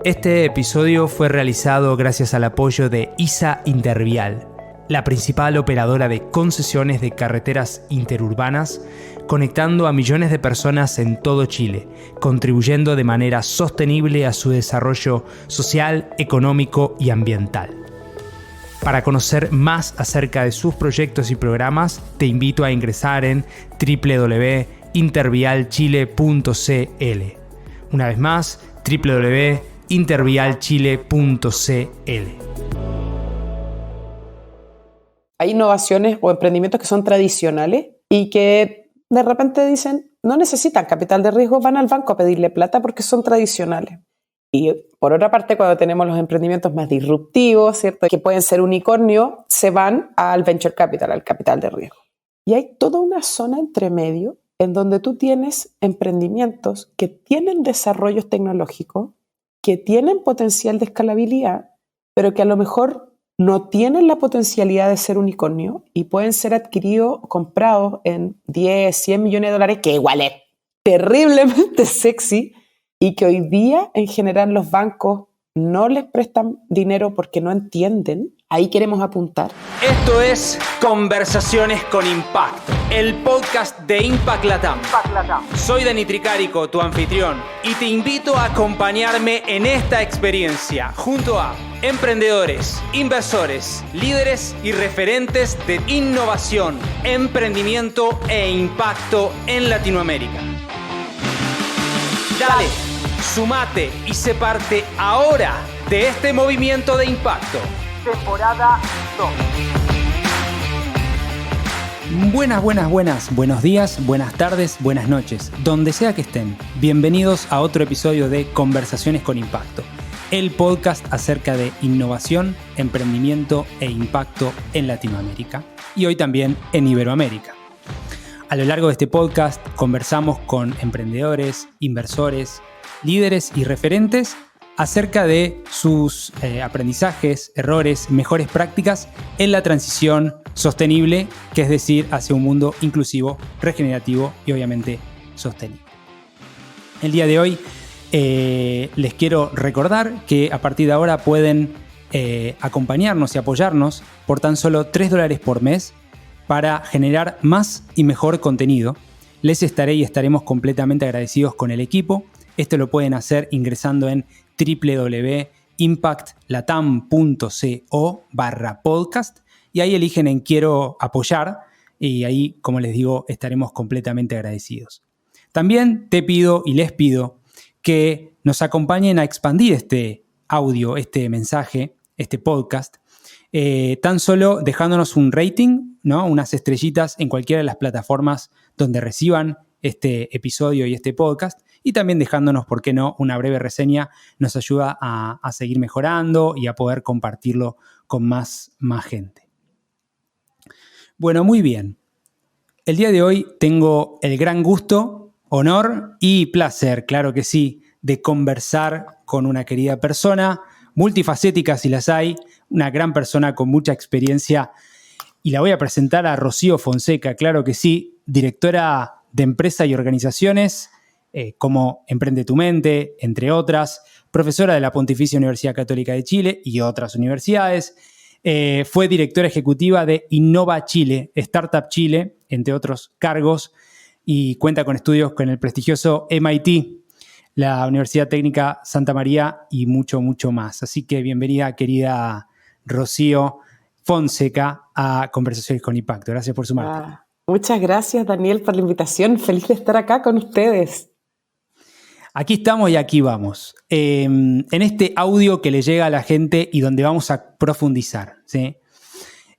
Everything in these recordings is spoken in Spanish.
Este episodio fue realizado gracias al apoyo de ISA Intervial, la principal operadora de concesiones de carreteras interurbanas, conectando a millones de personas en todo Chile, contribuyendo de manera sostenible a su desarrollo social, económico y ambiental. Para conocer más acerca de sus proyectos y programas, te invito a ingresar en www.intervialchile.cl. Una vez más, www.intervialchile.cl. Hay innovaciones o emprendimientos que son tradicionales y que de repente dicen no necesitan capital de riesgo, van al banco a pedirle plata porque son tradicionales. Y por otra parte, cuando tenemos los emprendimientos más disruptivos, ¿cierto?, que pueden ser unicornio, se van al venture capital, al capital de riesgo. Y hay toda una zona entre medio en donde tú tienes emprendimientos que tienen desarrollos tecnológicos, que tienen potencial de escalabilidad, pero que a lo mejor no tienen la potencialidad de ser unicornio y pueden ser adquiridos, comprados en 10, 100 millones de dólares, que igual es terriblemente sexy, y que hoy día en general los bancos no les prestan dinero porque no entienden. Ahí queremos apuntar. Esto es Conversaciones con Impacto, el podcast de Impact Latam. Soy Dani Tricarico, tu anfitrión, y te invito a acompañarme en esta experiencia junto a emprendedores, inversores, líderes y referentes de innovación, emprendimiento e impacto en Latinoamérica. Dale, sumate y sé parte ahora de este movimiento de impacto. Temporada 2. Buenos días, buenas tardes, buenas noches, donde sea que estén. Bienvenidos a otro episodio de Conversaciones con Impacto, el podcast acerca de innovación, emprendimiento e impacto en Latinoamérica y hoy también en Iberoamérica. A lo largo de este podcast conversamos con emprendedores, inversores, líderes y referentes acerca de sus aprendizajes, errores, mejores prácticas en la transición sostenible, que es decir, hacia un mundo inclusivo, regenerativo y obviamente sostenible. El día de hoy les quiero recordar que a partir de ahora pueden acompañarnos y apoyarnos por tan solo $3 por mes para generar más y mejor contenido. Les estaré y estaremos completamente agradecidos con el equipo. Esto lo pueden hacer ingresando en www.impactlatam.co/podcast y ahí eligen en Quiero apoyar y ahí, como les digo, estaremos completamente agradecidos. También te pido y les pido que nos acompañen a expandir este audio, este mensaje, este podcast, tan solo dejándonos un rating, ¿no?, unas estrellitas en cualquiera de las plataformas donde reciban este episodio y este podcast, y también dejándonos, ¿por qué no?, una breve reseña. Nos ayuda a seguir mejorando y a poder compartirlo con más gente. Bueno, muy bien. El día de hoy tengo el gran gusto, honor y placer, claro que sí, de conversar con una querida persona, multifacética si las hay, una gran persona con mucha experiencia, y la voy a presentar a Rocío Fonseca, claro que sí, directora de Empresa y Organizaciones, como Emprende tu Mente, entre otras, profesora de la Pontificia Universidad Católica de Chile y otras universidades, fue directora ejecutiva de Innova Chile, Startup Chile, entre otros cargos, y cuenta con estudios con el prestigioso MIT, la Universidad Técnica Santa María y mucho más. Así que bienvenida, querida Rocío Fonseca, a Conversaciones con Impacto. Gracias por sumarte. Muchas gracias, Daniel, por la invitación. Feliz de estar acá con ustedes. Aquí estamos y aquí vamos. En este audio que le llega a la gente y donde vamos a profundizar, ¿sí?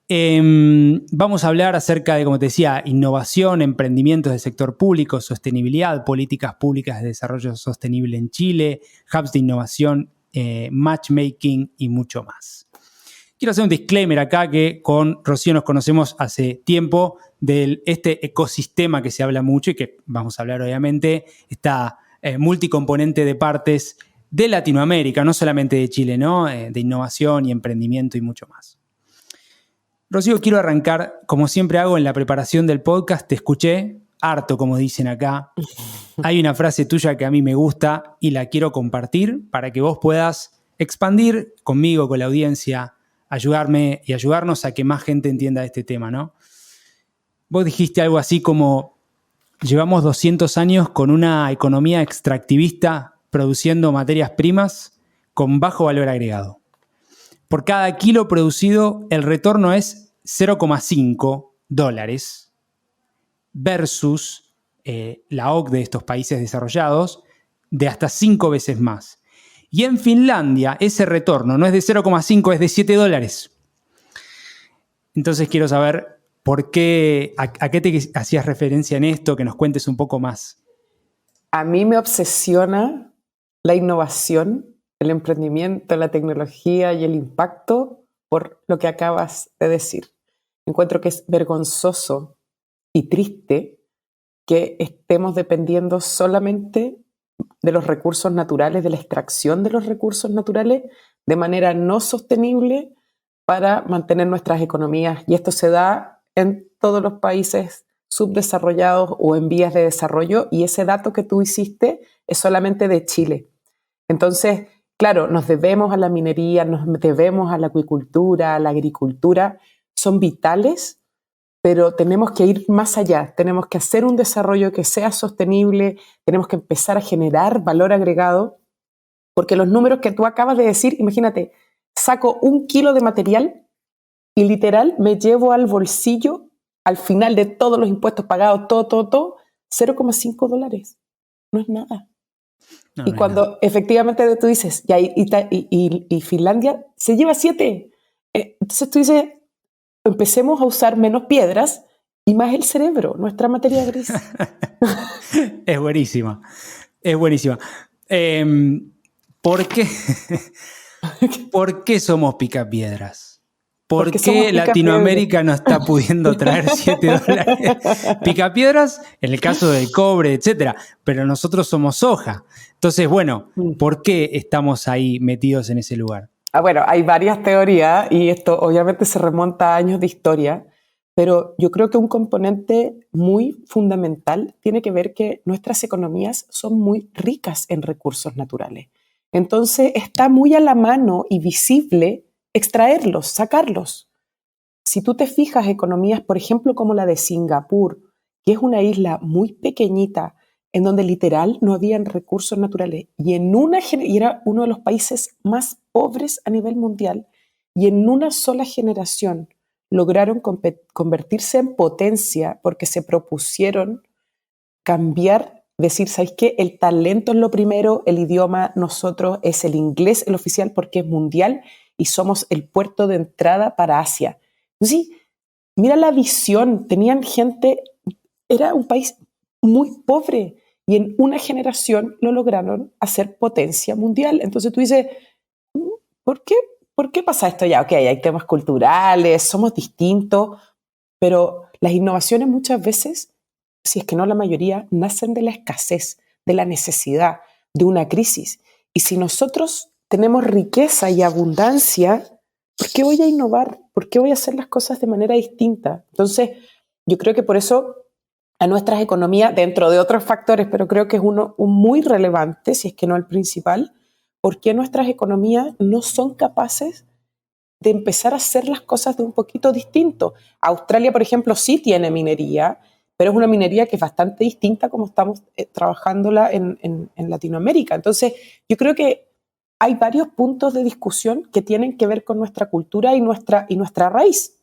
Vamos a hablar acerca de, como te decía, innovación, emprendimientos del sector público, sostenibilidad, políticas públicas de desarrollo sostenible en Chile, hubs de innovación, matchmaking y mucho más. Quiero hacer un disclaimer acá que con Rocío nos conocemos hace tiempo de este ecosistema que se habla mucho y que vamos a hablar obviamente, esta multicomponente de partes de Latinoamérica, no solamente de Chile, ¿no? De innovación y emprendimiento y mucho más. Rocío, quiero arrancar, como siempre hago en la preparación del podcast, te escuché harto, como dicen acá, hay una frase tuya que a mí me gusta y la quiero compartir para que vos puedas expandir conmigo, con la audiencia, ayudarme y ayudarnos a que más gente entienda este tema, ¿no? Vos dijiste algo así como: llevamos 200 años con una economía extractivista produciendo materias primas con bajo valor agregado. Por cada kilo producido, el retorno es $0,5 versus la OCDE de estos países desarrollados de hasta 5 veces más. Y en Finlandia ese retorno no es de 0,5, es de $7. Entonces quiero saber por qué, a qué te hacías referencia en esto, que nos cuentes un poco más. A mí me obsesiona la innovación, el emprendimiento, la tecnología y el impacto por lo que acabas de decir. Encuentro que es vergonzoso y triste que estemos dependiendo solamente de los recursos naturales, de la extracción de los recursos naturales, de manera no sostenible para mantener nuestras economías. Y esto se da en todos los países subdesarrollados o en vías de desarrollo, y ese dato que tú hiciste es solamente de Chile. Entonces, claro, nos debemos a la minería, nos debemos a la acuicultura, a la agricultura, son vitales, pero tenemos que ir más allá, tenemos que hacer un desarrollo que sea sostenible, tenemos que empezar a generar valor agregado, porque los números que tú acabas de decir, imagínate, saco 1 kilo de material y literal me llevo al bolsillo, al final de todos los impuestos pagados, todo, $0,5. No es nada. No, y no cuando nada. Efectivamente tú dices, y Finlandia se lleva 7. Entonces tú dices, empecemos a usar menos piedras y más el cerebro, nuestra materia gris. Es buenísima, es buenísima. ¿Por qué somos picapiedras? ¿Por qué Latinoamérica no está pudiendo traer $7? Picapiedras, en el caso del cobre, etcétera, pero nosotros somos soja. Entonces, bueno, ¿por qué estamos ahí metidos en ese lugar? Bueno, hay varias teorías y esto obviamente se remonta a años de historia, pero yo creo que un componente muy fundamental tiene que ver que nuestras economías son muy ricas en recursos naturales. Entonces está muy a la mano y visible extraerlos, sacarlos. Si tú te fijas, economías, por ejemplo, como la de Singapur, que es una isla muy pequeñita, en donde literal no habían recursos naturales, y era uno de los países más pobres a nivel mundial, y en una sola generación lograron convertirse en potencia porque se propusieron cambiar, decir, ¿sabéis qué? El talento es lo primero, el idioma nosotros es el inglés, el oficial, porque es mundial y somos el puerto de entrada para Asia. Entonces, mira la visión, tenían gente, era un país muy pobre y en una generación lo lograron hacer potencia mundial. Entonces tú dices, ¿por qué pasa esto ya? Ok, hay temas culturales, somos distintos, pero las innovaciones muchas veces, si es que no la mayoría, nacen de la escasez, de la necesidad, de una crisis. Y si nosotros tenemos riqueza y abundancia, ¿por qué voy a innovar? ¿Por qué voy a hacer las cosas de manera distinta? Entonces, yo creo que por eso a nuestras economías, dentro de otros factores, pero creo que es un muy relevante, si es que no el principal, ¿por qué nuestras economías no son capaces de empezar a hacer las cosas de un poquito distinto? Australia, por ejemplo, sí tiene minería, pero es una minería que es bastante distinta como estamos trabajándola en Latinoamérica. Entonces, yo creo que hay varios puntos de discusión que tienen que ver con nuestra cultura y nuestra raíz.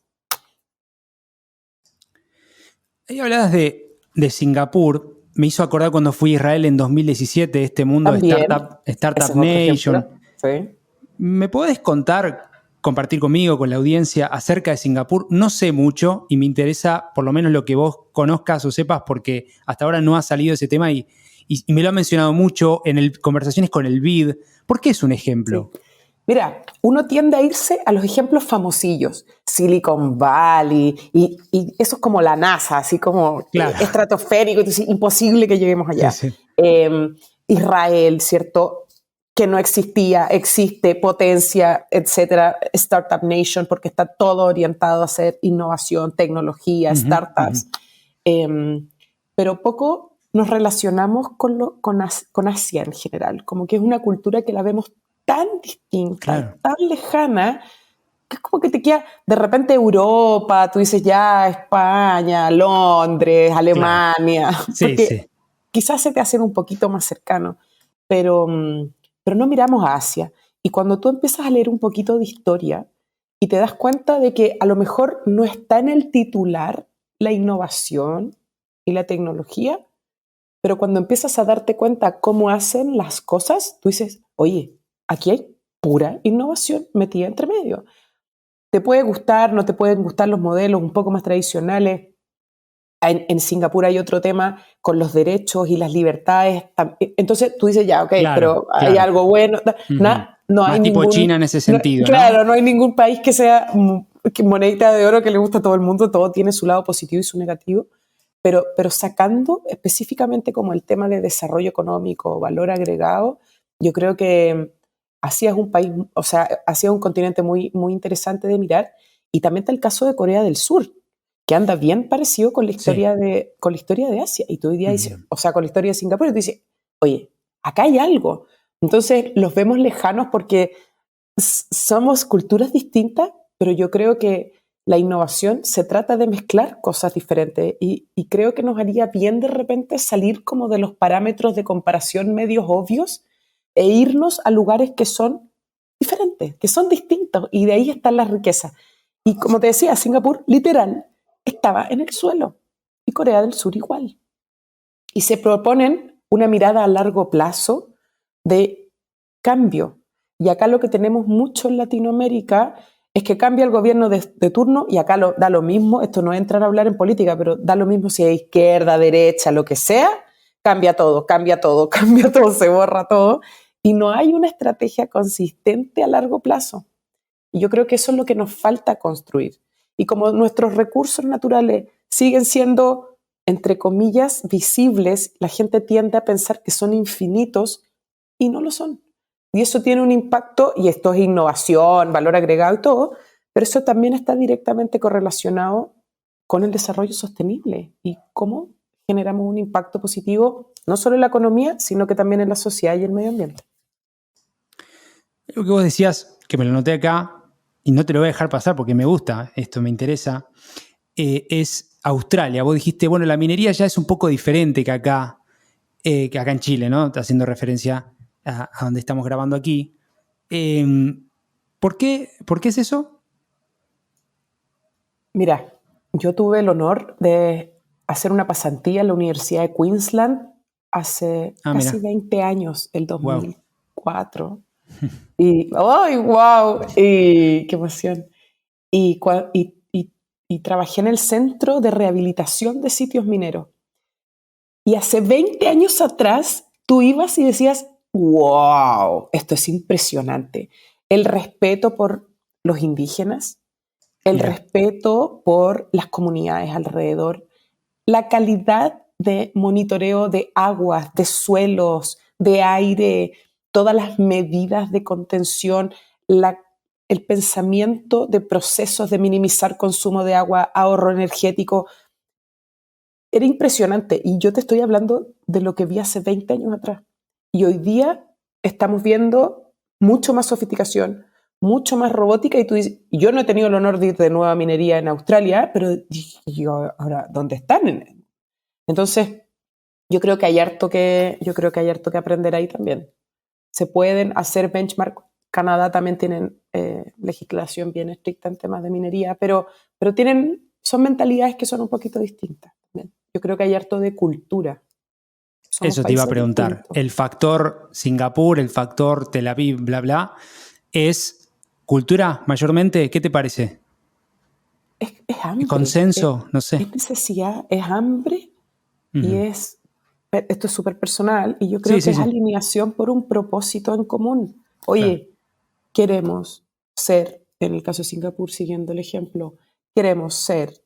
Ahí hablabas de Singapur. Me hizo acordar cuando fui a Israel en 2017, este mundo También, de Startup ese es otro Nation. ejemplo. Sí. ¿Me podés compartir conmigo, con la audiencia, acerca de Singapur? No sé mucho y me interesa por lo menos lo que vos conozcas o sepas, porque hasta ahora no ha salido ese tema y me lo ha mencionado mucho en conversaciones con el BID. ¿Por qué es un ejemplo? Sí. Mira, uno tiende a irse a los ejemplos famosillos, Silicon Valley, y eso es como la NASA, así como Claro. estratosférico, entonces, imposible que lleguemos allá. Sí. Israel, ¿cierto? Que no existía, existe, potencia, etcétera, Startup Nation, porque está todo orientado a hacer innovación, tecnología, startups. pero poco nos relacionamos con Asia en general, como que es una cultura que la vemos tan distinta, Claro. tan lejana, que es como que te queda de repente Europa, tú dices ya España, Londres, Alemania, Claro. Sí, porque sí. quizás se te hacen un poquito más cercano, pero no miramos a Asia. Y cuando tú empiezas a leer un poquito de historia y te das cuenta de que a lo mejor no está en el titular la innovación y la tecnología, pero cuando empiezas a darte cuenta cómo hacen las cosas, tú dices, oye, aquí hay pura innovación metida entre medio. Te puede gustar, no te pueden gustar los modelos un poco más tradicionales. En Singapur hay otro tema con los derechos y las libertades. Entonces tú dices, ya, ok, Claro, pero hay claro. algo bueno. Ujú. No hay Más tipo ningún, China en ese sentido, ¿no? claro, no hay ningún país que sea que monedita de oro que le gusta a todo el mundo. Todo tiene su lado positivo y su negativo. Pero sacando específicamente como el tema de desarrollo económico, valor agregado, yo creo que Asia es un país, o sea, Asia es un continente muy, muy interesante de mirar. Y también está el caso de Corea del Sur, que anda bien parecido con Sí. con la historia de Asia. Y tú hoy día dices, Ujú. o sea, con la historia de Singapur, y tú dices, oye, acá hay algo. Entonces los vemos lejanos porque somos culturas distintas, pero yo creo que la innovación se trata de mezclar cosas diferentes y creo que nos haría bien de repente salir como de los parámetros de comparación medios obvios e irnos a lugares que son diferentes, que son distintos y de ahí está la riqueza. Y como te decía, Singapur literal estaba en el suelo y Corea del Sur igual. Y se proponen una mirada a largo plazo de cambio. Y acá lo que tenemos mucho en Latinoamérica es que cambia el gobierno de turno y acá da lo mismo, esto no es entrar a hablar en política, pero da lo mismo si es izquierda, derecha, lo que sea, cambia todo, cambia todo, cambia todo, se borra todo. Y no hay una estrategia consistente a largo plazo. Y yo creo que eso es lo que nos falta construir. Y como nuestros recursos naturales siguen siendo, entre comillas, visibles, la gente tiende a pensar que son infinitos y no lo son. Y eso tiene un impacto, y esto es innovación, valor agregado y todo, pero eso también está directamente correlacionado con el desarrollo sostenible y cómo generamos un impacto positivo, no solo en la economía, sino que también en la sociedad y el medio ambiente. Lo que vos decías, que me lo noté acá, y no te lo voy a dejar pasar porque me gusta, esto me interesa, es Australia. Vos dijiste, bueno, la minería ya es un poco diferente que acá en Chile, ¿no? Haciendo referencia a donde estamos grabando aquí. Eh, ¿Por qué es eso? Mira, yo tuve el honor de hacer una pasantía en la Universidad de Queensland hace Ah, casi mira, 20 años, el wow. 2004. Y, ¡ay, wow! Y qué emoción. Y, y trabajé en el Centro de Rehabilitación de Sitios Mineros. Y hace 20 años atrás, tú ibas y decías, wow, esto es impresionante. El respeto por los indígenas, el Mira, respeto por las comunidades alrededor, la calidad de monitoreo de aguas, de suelos, de aire, todas las medidas de contención, el pensamiento de procesos de minimizar consumo de agua, ahorro energético. Era impresionante y yo te estoy hablando de lo que vi hace 20 años atrás. Y hoy día estamos viendo mucho más sofisticación, mucho más robótica y tú dices, yo no he tenido el honor de ir de nuevo a minería en Australia, pero yo ahora, ¿dónde están? Entonces, yo creo que hay harto que aprender ahí también. Se pueden hacer benchmark. Canadá también tienen legislación bien estricta en temas de minería, pero son mentalidades que son un poquito distintas. También. Yo creo que hay harto de cultura. Somos eso te iba a países preguntar. distintos. El factor Singapur, el factor Tel Aviv, bla, bla, ¿es cultura mayormente? ¿Qué te parece? Es hambre, ¿Consenso? No sé. es necesidad, es hambre y Ujú. esto es súper personal, y yo Sí, creo que sí, es sí. alineación por un propósito en común. Claro. Oye, queremos ser, en el caso de Singapur, siguiendo el ejemplo, queremos ser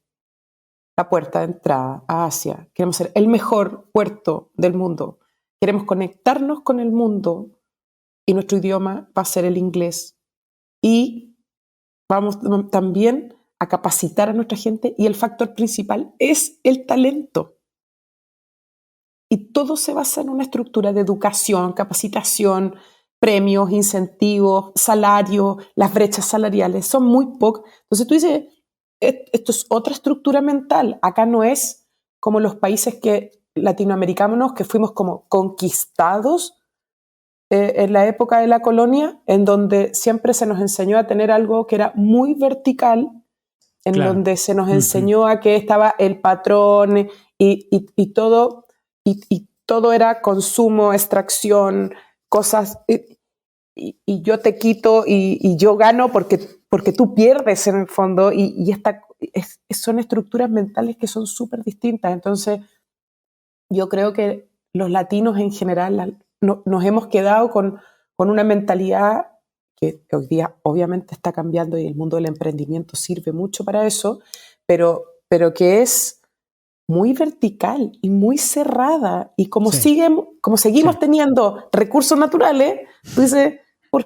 la puerta de entrada a Asia, queremos ser el mejor puerto del mundo, queremos conectarnos con el mundo y nuestro idioma va a ser el inglés y vamos también a capacitar a nuestra gente y el factor principal es el talento. y todo se basa en una estructura de educación, capacitación, premios, incentivos, salario, las brechas salariales, son muy pocas. Entonces tú dices, esto es otra estructura mental, acá no es como los países latinoamericanos que fuimos como conquistados en la época de la colonia, en donde siempre se nos enseñó a tener algo que era muy vertical, en Claro. donde se nos enseñó a que estaba el patrón y todo, y todo era consumo, extracción, cosas, y yo te quito y yo gano porque tú pierdes en el fondo, son estructuras mentales que son súper distintas. Entonces, yo creo que los latinos en general nos hemos quedado con una mentalidad que hoy día obviamente está cambiando y el mundo del emprendimiento sirve mucho para eso, pero que es muy vertical y muy cerrada. Y como seguimos teniendo recursos naturales, tú dices, ¿por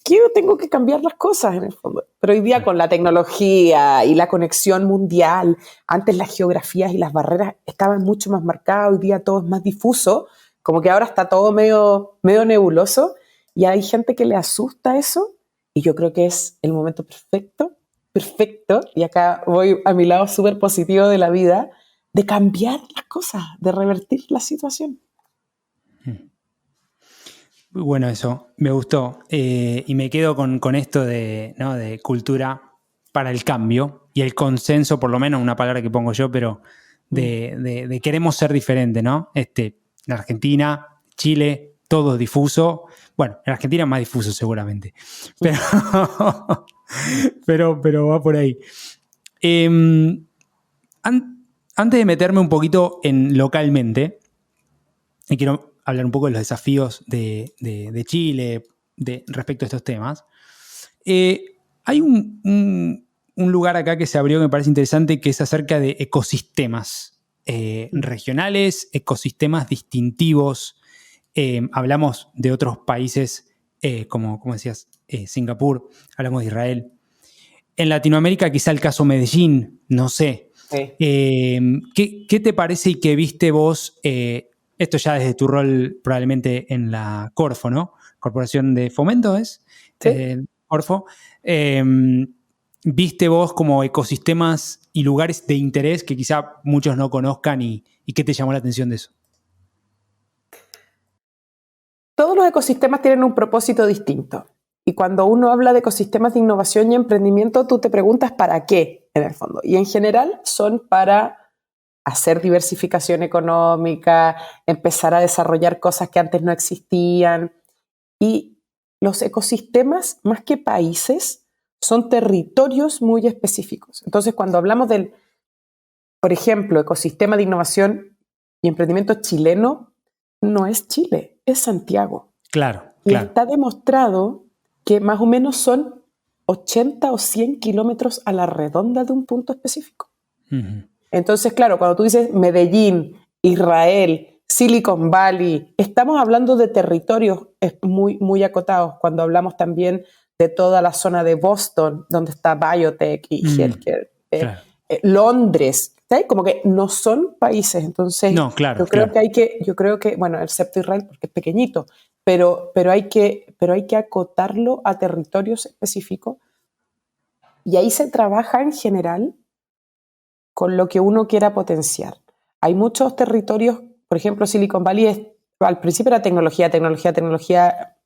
qué yo tengo que cambiar las cosas en el fondo? Pero hoy día con la tecnología y la conexión mundial, antes las geografías y las barreras estaban mucho más marcadas, hoy día todo es más difuso, como que ahora está todo medio nebuloso, y hay gente que le asusta eso, y yo creo que es el momento perfecto, y acá voy a mi lado súper positivo de la vida, de cambiar las cosas, de revertir la situación. Bueno, eso, me gustó. Y me quedo con esto de cultura para el cambio y el consenso, por lo menos, una palabra que pongo yo, pero de queremos ser diferentes, ¿no? En Argentina, Chile, todo difuso. Bueno, en Argentina es más difuso seguramente, pero va por ahí. Antes de meterme un poquito en localmente, y quiero hablar un poco de los desafíos de Chile respecto a estos temas. Hay un lugar acá que se abrió que me parece interesante, que es acerca de ecosistemas regionales, ecosistemas distintivos. Hablamos de otros países, como decías, Singapur, hablamos de Israel. En Latinoamérica, quizá el caso Medellín, no sé. Sí. ¿Qué te parece y qué viste vos? Esto ya desde tu rol probablemente en la Corfo, ¿no? Corporación de Fomento es, ¿Sí? Corfo. ¿Viste vos como ecosistemas y lugares de interés que quizá muchos no conozcan y qué te llamó la atención de eso? Todos los ecosistemas tienen un propósito distinto. Y cuando uno habla de ecosistemas de innovación y emprendimiento, tú te preguntas ¿para qué? En el fondo. Y en general son para hacer diversificación económica, empezar a desarrollar cosas que antes no existían. Y los ecosistemas, más que países, son territorios muy específicos. Entonces, cuando hablamos del, por ejemplo, ecosistema de innovación y emprendimiento chileno, no es Chile, es Santiago. Claro. Y está demostrado que más o menos son 80 o 100 kilómetros a la redonda de un punto específico. Uh-huh. Entonces, claro, cuando tú dices Medellín, Israel, Silicon Valley, estamos hablando de territorios muy, muy acotados. Cuando hablamos también de toda la zona de Boston, donde está biotech y healthcare, claro. Londres, ¿sabes? Como que no son países. Entonces, no, claro, yo creo que, bueno, excepto Israel porque es pequeñito, pero hay que acotarlo a territorios específicos, y ahí se trabaja en general con lo que uno quiera potenciar. Hay muchos territorios, por ejemplo, Silicon Valley al principio era tecnología,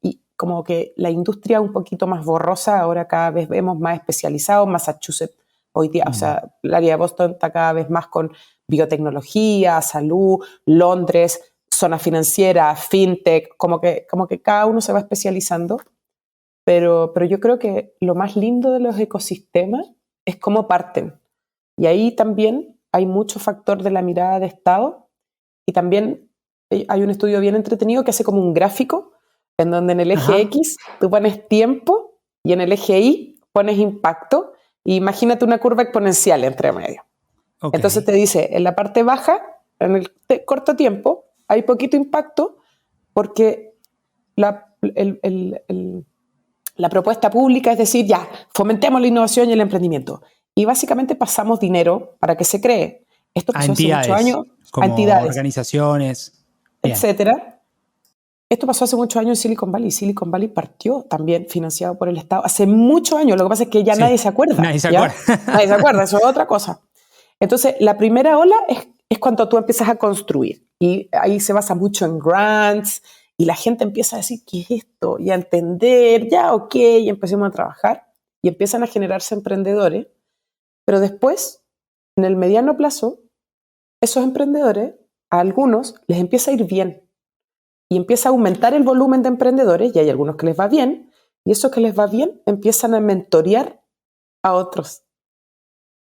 y como que la industria un poquito más borrosa, ahora cada vez vemos más especializado. Massachusetts hoy día, o sea, el área de Boston está cada vez más con biotecnología, salud, Londres, zona financiera, fintech, como que cada uno se va especializando, pero yo creo que lo más lindo de los ecosistemas es cómo parten. Y ahí también hay mucho factor de la mirada de Estado, y también hay un estudio bien entretenido que hace como un gráfico en donde en el eje X tú pones tiempo y en el eje Y pones impacto, y imagínate una curva exponencial entre medio. Okay. Entonces te dice, en la parte baja, en el corto tiempo, hay poquito impacto porque la propuesta pública es decir, ya, fomentemos la innovación y el emprendimiento. Y básicamente pasamos dinero para que se cree. Esto pasó hace muchos años. Como a entidades, organizaciones. Bien. etcétera. Esto pasó hace muchos años en Silicon Valley. Silicon Valley partió también financiado por el Estado hace muchos años. Lo que pasa es que ya nadie se acuerda. Nadie se ¿ya? acuerda. Nadie se acuerda, eso es otra cosa. Entonces, la primera ola es cuando tú empiezas a construir. Y ahí se basa mucho en grants. Y la gente empieza a decir, ¿qué es esto? Y a entender, ya, ok, y empecemos a trabajar. Y empiezan a generarse emprendedores. Pero después, en el mediano plazo, esos emprendedores, a algunos les empieza a ir bien. Y empieza a aumentar el volumen de emprendedores, y hay algunos que les va bien, y esos que les va bien empiezan a mentorear a otros,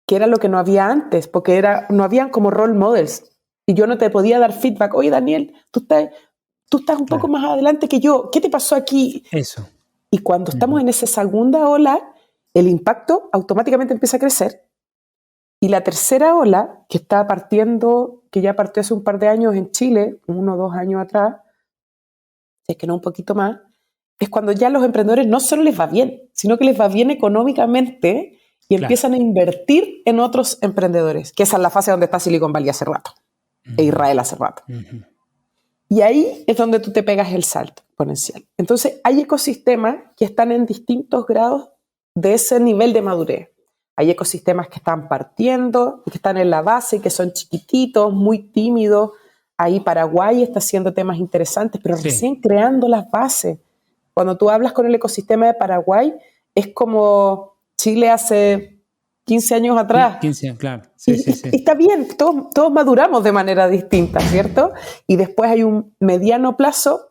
que era lo que no había antes, porque no habían como role models. Y yo no te podía dar feedback. Oye, Daniel, tú estás un poco más adelante que yo. ¿Qué te pasó aquí? Eso. Y cuando estamos en esa segunda ola, el impacto automáticamente empieza a crecer. Y la tercera ola, que está partiendo, que ya partió hace un par de años en Chile, 1 o 2 años atrás, si es que no un poquito más, es cuando ya los emprendedores no solo les va bien, sino que les va bien económicamente y empiezan a invertir en otros emprendedores, que esa es la fase donde está Silicon Valley hace rato, e Israel hace rato. Y ahí es donde tú te pegas el salto exponencial. Entonces, hay ecosistemas que están en distintos grados de ese nivel de madurez. Hay ecosistemas que están partiendo, que están en la base, que son chiquititos, muy tímidos. Ahí Paraguay está haciendo temas interesantes, pero recién creando las bases. Cuando tú hablas con el ecosistema de Paraguay, es como Chile hace 15 años atrás. 15 años, claro. Sí. Está bien, todos maduramos de manera distinta, ¿cierto? Y después hay un mediano plazo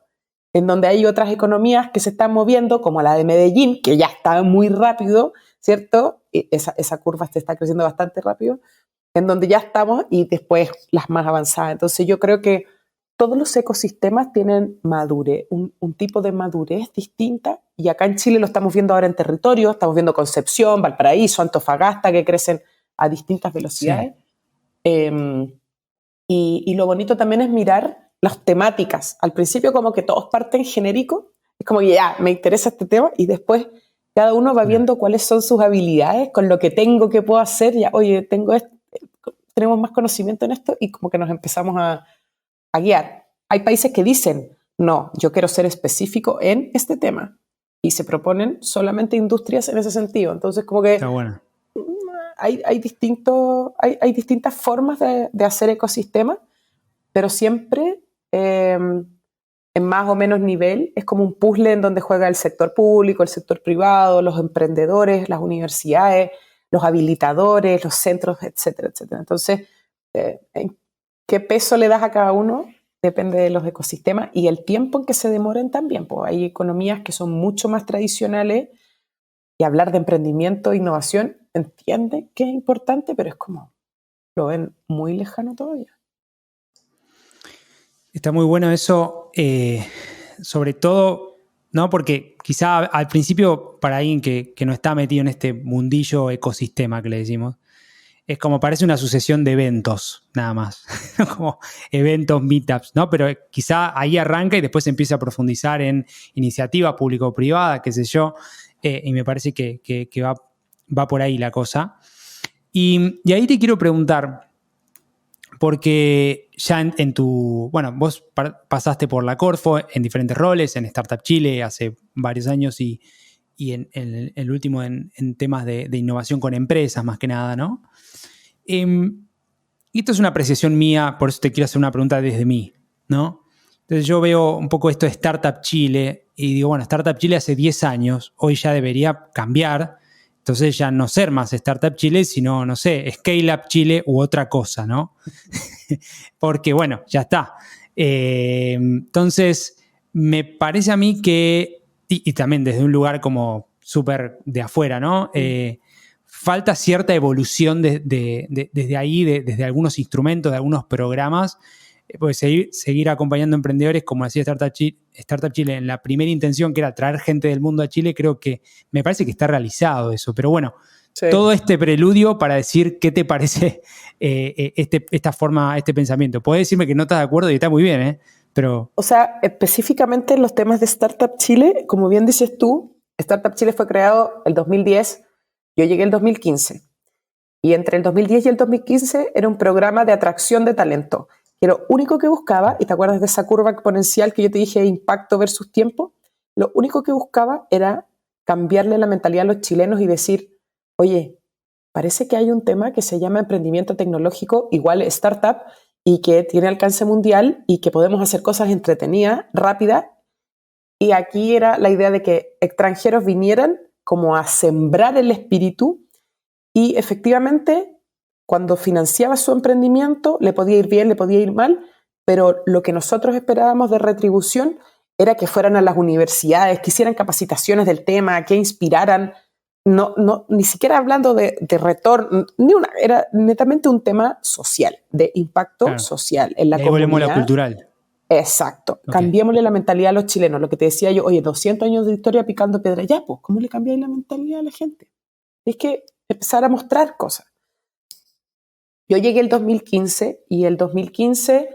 en donde hay otras economías que se están moviendo, como la de Medellín, que ya está muy rápido, ¿cierto? Esa curva está creciendo bastante rápido, en donde ya estamos, y después las más avanzadas. Entonces yo creo que todos los ecosistemas tienen madurez, un tipo de madurez distinta, y acá en Chile lo estamos viendo ahora en territorio, estamos viendo Concepción, Valparaíso, Antofagasta, que crecen a distintas velocidades. Y lo bonito también es mirar las temáticas. Al principio como que todos parten genérico, es como que ya, me interesa este tema, y después cada uno va viendo cuáles son sus habilidades, con lo que tengo, que puedo hacer, ya, oye, tengo esto, tenemos más conocimiento en esto, y como que nos empezamos a guiar. Hay países que dicen, no, yo quiero ser específico en este tema, y se proponen solamente industrias en ese sentido. Entonces como que está bueno. hay distintas formas de hacer ecosistemas, pero siempre en más o menos nivel. Es como un puzzle en donde juega el sector público, el sector privado, los emprendedores, las universidades, los habilitadores, los centros, etcétera, etcétera. Entonces, ¿en qué peso le das a cada uno? Depende de los ecosistemas y el tiempo en que se demoren también. Pues hay economías que son mucho más tradicionales, y hablar de emprendimiento e innovación entiende que es importante, pero es como, lo ven muy lejano todavía. Está muy bueno eso, sobre todo, ¿no? Porque quizá al principio, para alguien que no está metido en este mundillo ecosistema que le decimos, es como parece una sucesión de eventos, nada más. Como eventos, meetups, ¿no? Pero quizá ahí arranca y después se empieza a profundizar en iniciativa público-privada, qué sé yo, y me parece que va por ahí la cosa. Y ahí te quiero preguntar, porque ya en tu... Bueno, vos pasaste por la Corfo en diferentes roles, en Startup Chile hace varios años y en el último en temas de innovación con empresas, más que nada, ¿no? Y esto es una apreciación mía, por eso te quiero hacer una pregunta desde mí, ¿no? Entonces yo veo un poco esto de Startup Chile y digo, bueno, Startup Chile hace 10 años, hoy ya debería cambiar, entonces ya no ser más Startup Chile, sino, no sé, Scale Up Chile u otra cosa, ¿no? Porque, bueno, ya está. Entonces, me parece a mí que, y también desde un lugar como súper de afuera, ¿no? Falta cierta evolución desde ahí, desde algunos instrumentos, de algunos programas, pues seguir acompañando emprendedores, como decía Startup Chile, en la primera intención, que era traer gente del mundo a Chile. Creo que me parece que está realizado eso. Pero bueno, sí, todo este preludio para decir qué te parece esta forma, este pensamiento. Puedes decirme que no estás de acuerdo y está muy bien, pero... O sea, específicamente en los temas de Startup Chile, como bien dices tú, Startup Chile fue creado el 2010, yo llegué el 2015. Y entre el 2010 y el 2015 era un programa de atracción de talento, que lo único que buscaba, y te acuerdas de esa curva exponencial que yo te dije, impacto versus tiempo, lo único que buscaba era cambiarle la mentalidad a los chilenos y decir, oye, parece que hay un tema que se llama emprendimiento tecnológico, igual startup, y que tiene alcance mundial y que podemos hacer cosas entretenidas, rápidas. Y aquí era la idea de que extranjeros vinieran como a sembrar el espíritu y efectivamente cuando financiaba su emprendimiento le podía ir bien, le podía ir mal, pero lo que nosotros esperábamos de retribución era que fueran a las universidades, que hicieran capacitaciones del tema, que inspiraran, ni siquiera hablando de retorno, era netamente un tema social, de impacto social en la comunidad. Volvemos a la cultural. Exacto. Okay. Cambiémosle la mentalidad a los chilenos. Lo que te decía yo, oye, 200 años de historia picando piedra. Ya, pues, ¿cómo le cambiáis la mentalidad a la gente? Es que empezar a mostrar cosas. Yo llegué el 2015 y el 2015,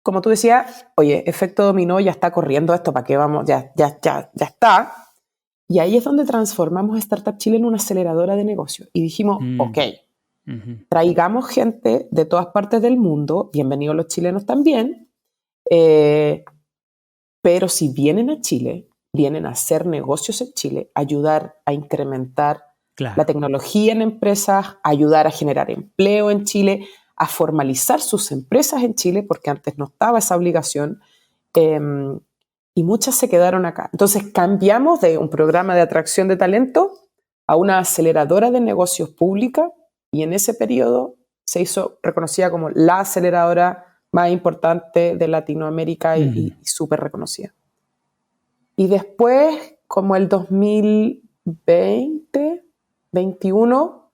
como tú decías, oye, efecto dominó, ya está corriendo esto, ¿para qué vamos? Ya está. Y ahí es donde transformamos Startup Chile en una aceleradora de negocio. Y dijimos, ok, traigamos gente de todas partes del mundo, bienvenidos los chilenos también, pero si vienen a Chile, vienen a hacer negocios en Chile, ayudar a incrementar la tecnología en empresas, ayudar a generar empleo en Chile, a formalizar sus empresas en Chile, porque antes no estaba esa obligación, y muchas se quedaron acá. Entonces cambiamos de un programa de atracción de talento a una aceleradora de negocios pública, y en ese periodo se hizo reconocida como la aceleradora más importante de Latinoamérica y súper reconocida. Y después, como el 2020, 21,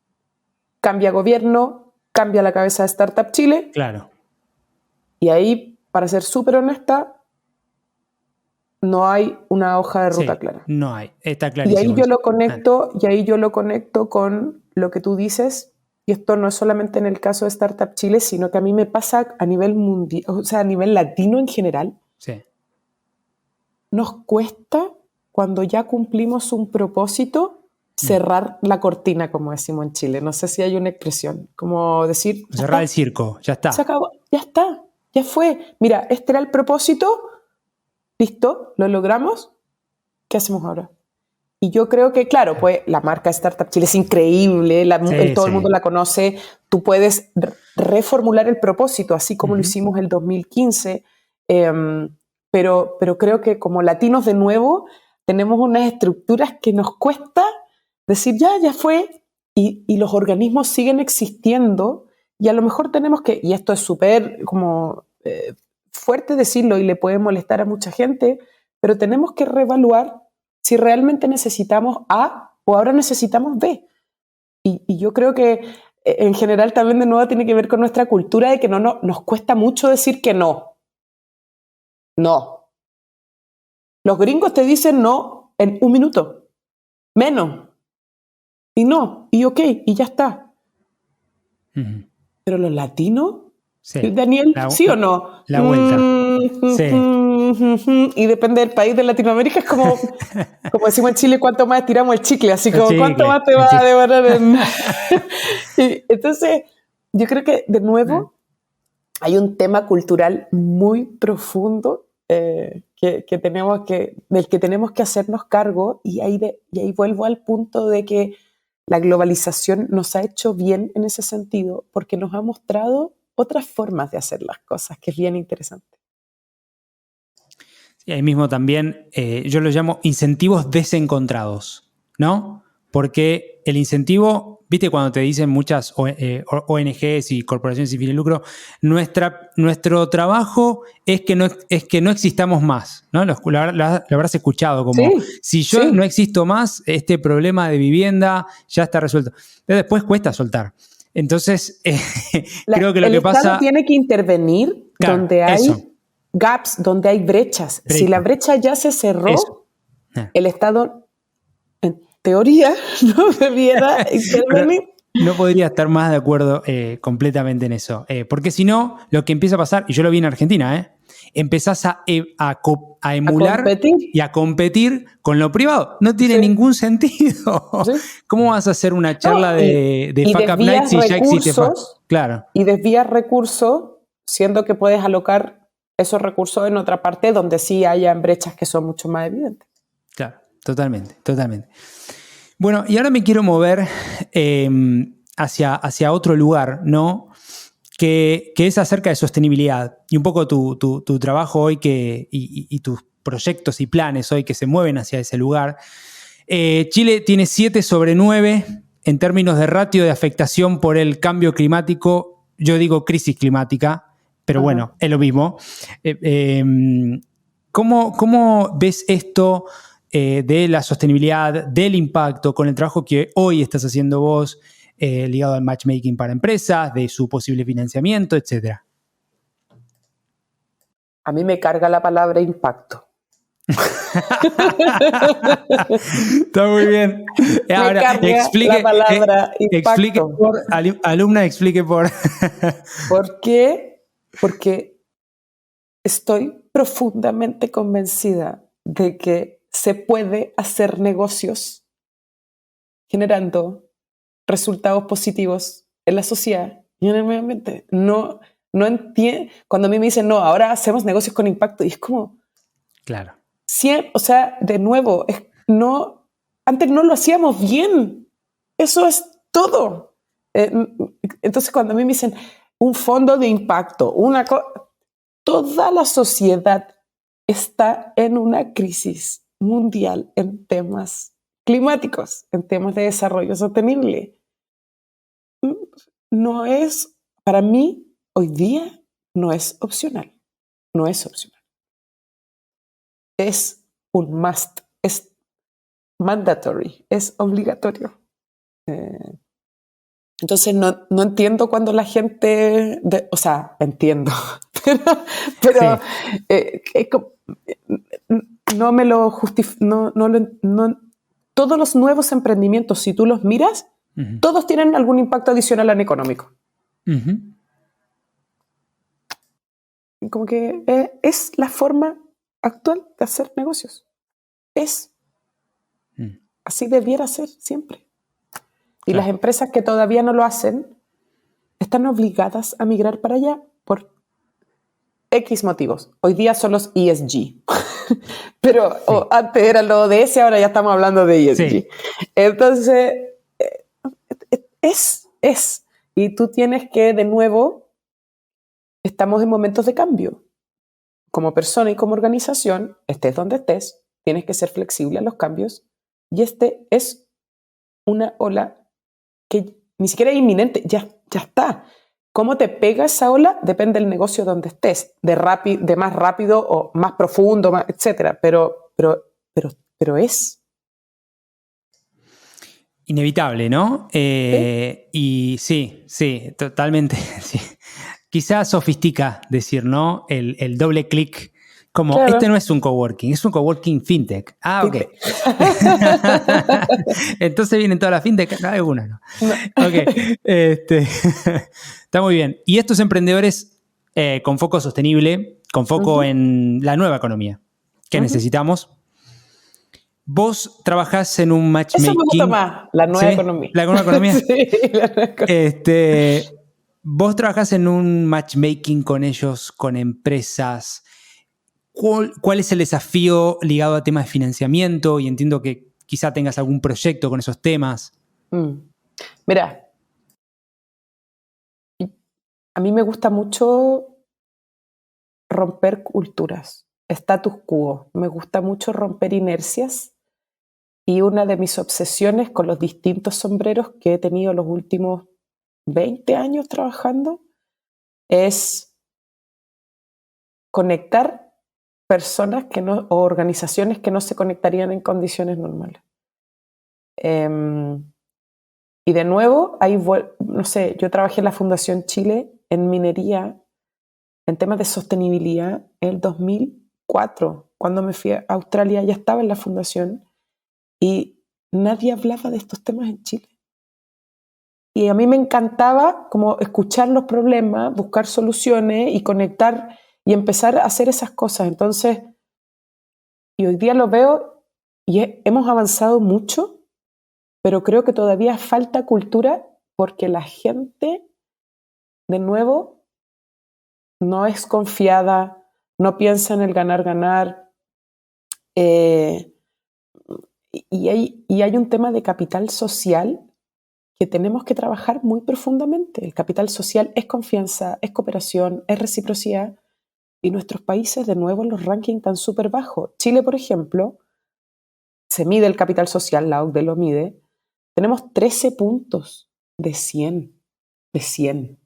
cambia gobierno, cambia la cabeza de Startup Chile. Claro. Y ahí, para ser súper honesta, no hay una hoja de ruta clara. No hay, está clarísimo. Y ahí yo lo conecto con lo que tú dices. Y esto no es solamente en el caso de Startup Chile, sino que a mí me pasa a nivel mundial, o sea, a nivel latino en general. Sí. Nos cuesta, cuando ya cumplimos un propósito, cerrar la cortina, como decimos en Chile. No sé si hay una expresión, como decir... Cerrar el circo, ya está. Se acabó, ya está, ya fue. Mira, este era el propósito, listo, lo logramos, ¿qué hacemos ahora? Y yo creo que, claro, pues la marca Startup Chile es increíble, todo el mundo la conoce, tú puedes reformular el propósito, así como lo hicimos en el 2015, pero creo que como latinos de nuevo tenemos unas estructuras que nos cuesta decir ya fue, y los organismos siguen existiendo, y a lo mejor tenemos que, y esto es súper como fuerte decirlo y le puede molestar a mucha gente, pero tenemos que reevaluar si realmente necesitamos A o ahora necesitamos B. Y yo creo que en general también de nuevo tiene que ver con nuestra cultura de que nos cuesta mucho decir que no. No. Los gringos te dicen no en un minuto. Menos. Y no. Y ok. Y ya está. Pero los latinos... Sí. Daniel, ¿sí o no? La vuelta. Sí. Y depende del país de Latinoamérica, es como decimos en Chile, cuánto más estiramos el chicle, así como cuánto más te va a devorar Entonces, yo creo que de nuevo hay un tema cultural muy profundo del que tenemos que hacernos cargo, y ahí vuelvo al punto de que la globalización nos ha hecho bien en ese sentido, porque nos ha mostrado otras formas de hacer las cosas, que es bien interesante. Y ahí mismo también yo lo llamo incentivos desencontrados, ¿no? Porque el incentivo, viste cuando te dicen muchas ONGs y corporaciones sin fin de lucro, nuestro trabajo es que no existamos más, ¿no? Lo habrás escuchado como, si yo no existo más, este problema de vivienda ya está resuelto. Pero después cuesta soltar. Entonces, creo que lo que pasa... El Estado tiene que intervenir donde hay gaps, donde hay brechas. Si la brecha ya se cerró, el Estado, en teoría, no debiera intervenir. No podría estar más de acuerdo completamente en eso. Porque si no, lo que empieza a pasar, y yo lo vi en Argentina, empezás a emular y a competir con lo privado. No tiene ningún sentido. ¿Sí? ¿Cómo vas a hacer una charla de Fuck Up Night si ya existe? Claro. Y desvías recursos siendo que puedes alocar esos recursos en otra parte donde sí hayan brechas que son mucho más evidentes. Claro, totalmente, totalmente. Bueno, y ahora me quiero mover hacia otro lugar, ¿no? Que es acerca de sostenibilidad y un poco tu trabajo hoy y tus proyectos y planes hoy que se mueven hacia ese lugar. Chile tiene 7/9 en términos de ratio de afectación por el cambio climático. Yo digo crisis climática, pero bueno, es lo mismo. ¿Cómo ves esto de la sostenibilidad, del impacto con el trabajo que hoy estás haciendo vos, ligado al matchmaking para empresas, de su posible financiamiento, etcétera? A mí me carga la palabra impacto. Está muy bien. Ahora, la palabra explique impacto. por, alumna, explique por. ¿Por qué? Porque estoy profundamente convencida de que se puede hacer negocios generando resultados positivos en la sociedad y en el medio ambiente. No entiendo. Cuando a mí me dicen, no, ahora hacemos negocios con impacto, y es como, Claro. o sea, de nuevo, antes no lo hacíamos bien. Eso es todo. Entonces, cuando a mí me dicen un fondo de impacto, toda la sociedad está en una crisis mundial en temas climáticos, en temas de desarrollo sostenible. No es, para mí, hoy día, no es opcional. No es opcional. Es un must, es mandatory, es obligatorio. Entonces no entiendo cuando la gente, o sea, entiendo, pero no me lo justifico, todos los nuevos emprendimientos, si tú los miras, todos tienen algún impacto adicional en económico. Como que es la forma actual de hacer negocios. Así debiera ser siempre. Y las empresas que todavía no lo hacen están obligadas a migrar para allá por X motivos. Hoy día son los ESG. Pero antes era lo ODS, ahora ya estamos hablando de ESG. Sí. Entonces, es. Y tú tienes que, de nuevo, estamos en momentos de cambio. Como persona y como organización, estés donde estés, tienes que ser flexible a los cambios. Y es una ola que ni siquiera es inminente, ya está. ¿Cómo te pega esa ola? Depende del negocio donde estés, de más rápido o más profundo, etc. Pero es inevitable, ¿no? ¿Sí? Y sí, totalmente. Sí. Quizás sofistica decir, ¿no? El doble clic. Como, claro. Este no es un coworking, es un coworking fintech. Ah, ok. Entonces vienen todas las fintech. No, algunas no. Ok. Está muy bien. Y estos emprendedores con foco sostenible, con foco en la nueva economía que necesitamos. Vos trabajás en un matchmaking. Eso me gusta más, la nueva economía. ¿La nueva economía? Sí, la nueva economía. Vos trabajás en un matchmaking con ellos, con empresas. ¿Cuál es el desafío ligado a temas de financiamiento? Y entiendo que quizá tengas algún proyecto con esos temas. Mira, a mí me gusta mucho romper culturas, status quo. Me gusta mucho romper inercias. Y una de mis obsesiones con los distintos sombreros que he tenido los últimos 20 años trabajando es conectar personas o organizaciones que no se conectarían en condiciones normales. Y de nuevo, ahí no sé, yo trabajé en la Fundación Chile en minería, en temas de sostenibilidad, en el 2004. Cuando me fui a Australia ya estaba en la fundación y nadie hablaba de estos temas en Chile. Y a mí me encantaba como escuchar los problemas, buscar soluciones y conectar y empezar a hacer esas cosas. Entonces, y hoy día lo veo y hemos avanzado mucho, pero creo que todavía falta cultura porque la gente, de nuevo, no es confiada, no piensa en el ganar-ganar. Y hay un tema de capital social que tenemos que trabajar muy profundamente. El capital social es confianza, es cooperación, es reciprocidad. Y nuestros países, de nuevo, en los rankings están súper bajos. Chile, por ejemplo, se mide el capital social, la OCDE lo mide. Tenemos 13 puntos de 100. De 100.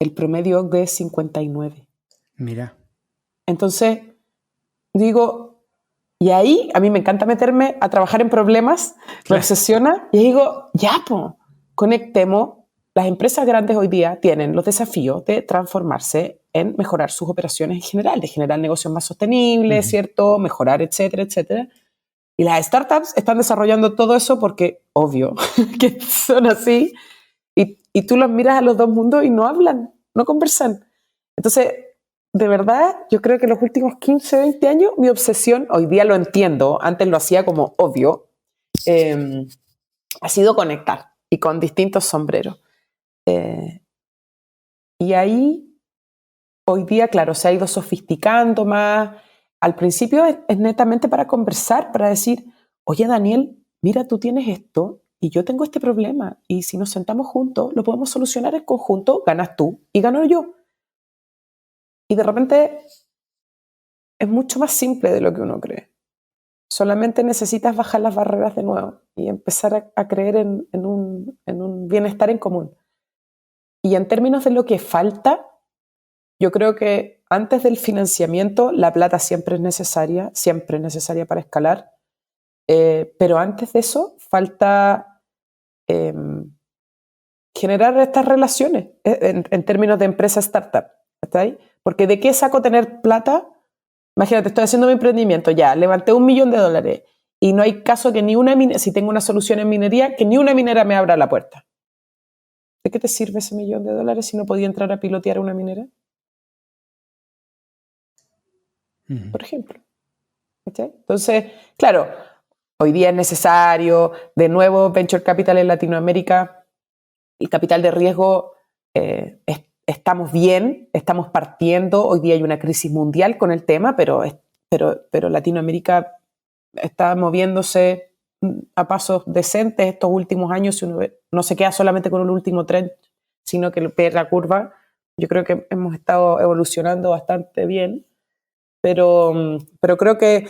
El promedio OCDE es 59. Mira. Entonces, digo, y ahí a mí me encanta meterme a trabajar en problemas, me obsesiona, y digo, ya, po, conectemos. Las empresas grandes hoy día tienen los desafíos de transformarse en mejorar sus operaciones en general, de generar negocios más sostenibles, ¿cierto? Mejorar, etcétera, etcétera. Y las startups están desarrollando todo eso porque, obvio, que son así, y tú los miras a los dos mundos y no hablan, no conversan. Entonces, de verdad, yo creo que en los últimos 15, 20 años, mi obsesión, hoy día lo entiendo, antes lo hacía como obvio, ha sido conectar y con distintos sombreros. Y ahí, hoy día, claro, se ha ido sofisticando más. Al principio es netamente para conversar, para decir, oye, Daniel, mira, tú tienes esto y yo tengo este problema. Y si nos sentamos juntos, lo podemos solucionar en conjunto, ganas tú y gano yo. Y de repente es mucho más simple de lo que uno cree. Solamente necesitas bajar las barreras de nuevo y empezar a creer en un bienestar en común. Y en términos de lo que falta, yo creo que antes del financiamiento la plata siempre es necesaria para escalar, pero antes de eso falta generar estas relaciones en términos de empresa startup, ¿está ahí? Porque ¿de qué saco tener plata? Imagínate, estoy haciendo mi emprendimiento, ya, levanté $1 millón y no hay caso que ni una minera, si tengo una solución en minería, que ni una minera me abra la puerta. ¿De qué te sirve ese $1 millón si no podía entrar a pilotear una minera? Por ejemplo. ¿Okay? Entonces, claro, hoy día es necesario, de nuevo, Venture Capital en Latinoamérica, el capital de riesgo, estamos bien, estamos partiendo, hoy día hay una crisis mundial con el tema, pero Latinoamérica está moviéndose a pasos decentes estos últimos años, si uno no se queda solamente con el último tren, sino que ve la curva. Yo creo que hemos estado evolucionando bastante bien, pero creo que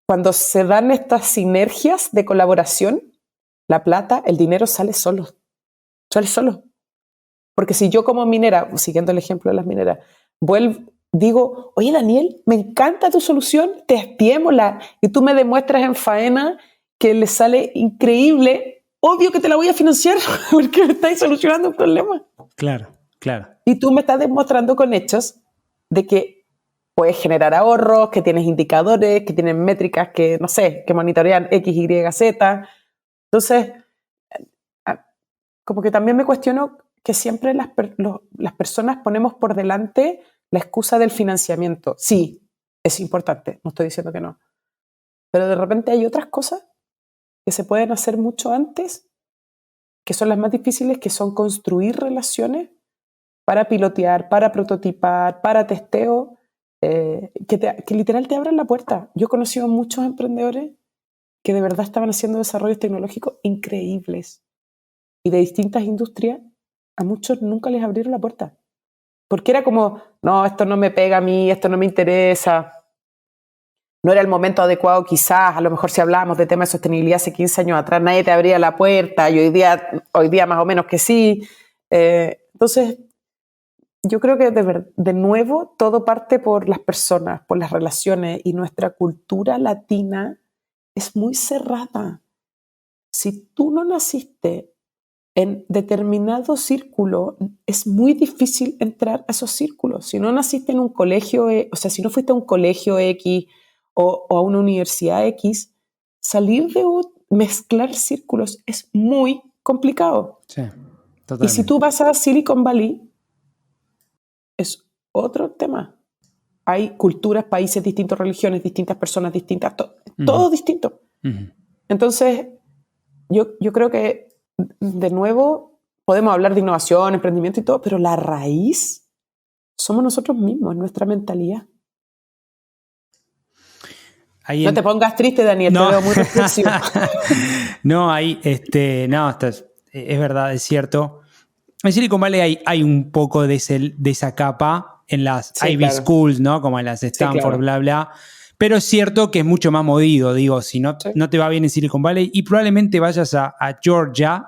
cuando se dan estas sinergias de colaboración, la plata, el dinero sale solo. Sale solo. Porque si yo como minera, siguiendo el ejemplo de las mineras, digo, oye Daniel, me encanta tu solución, testémosla, y tú me demuestras en faena que le sale increíble, obvio que te la voy a financiar porque me estáis solucionando un problema. Claro, claro. Y tú me estás demostrando con hechos de que puedes generar ahorros, que tienes indicadores, que tienes métricas que, no sé, que monitorean X, Y, Z. Entonces, como que también me cuestiono que siempre las personas ponemos por delante la excusa del financiamiento. Sí, es importante, no estoy diciendo que no. Pero de repente hay otras cosas que se pueden hacer mucho antes, que son las más difíciles, que son construir relaciones para pilotear, para prototipar, para testeo, que literal te abran la puerta. Yo he conocido a muchos emprendedores que de verdad estaban haciendo desarrollos tecnológicos increíbles y de distintas industrias. A muchos nunca les abrieron la puerta. Porque era como, no, esto no me pega a mí, esto no me interesa. No era el momento adecuado quizás, a lo mejor si hablábamos de temas de sostenibilidad hace 15 años atrás, nadie te abría la puerta y hoy día más o menos que sí. Entonces, yo creo que de nuevo todo parte por las personas, por las relaciones, y nuestra cultura latina es muy cerrada. Si tú no naciste en determinado círculo, es muy difícil entrar a esos círculos. Si no naciste en un colegio, o sea, si no fuiste a un colegio X o a una universidad X, salir de mezclar círculos es muy complicado. Sí, totalmente. Y si tú vas a Silicon Valley, es otro tema. Hay culturas, países distintos, religiones distintas, personas distintas, todo distinto. Entonces, yo creo que, de nuevo, podemos hablar de innovación, emprendimiento y todo, pero la raíz somos nosotros mismos, nuestra mentalidad. Ahí no te pongas triste, Daniel, no. te veo muy reflexivo. No, ahí, no, es verdad, es cierto. En Silicon Valley hay un poco de esa capa en las Sí, Ivy claro. Schools, ¿no? Como en las Stanford, claro. bla, bla. Pero es cierto que es mucho más movido, digo, si no, Sí. no te va bien en Silicon Valley y probablemente vayas a Georgia,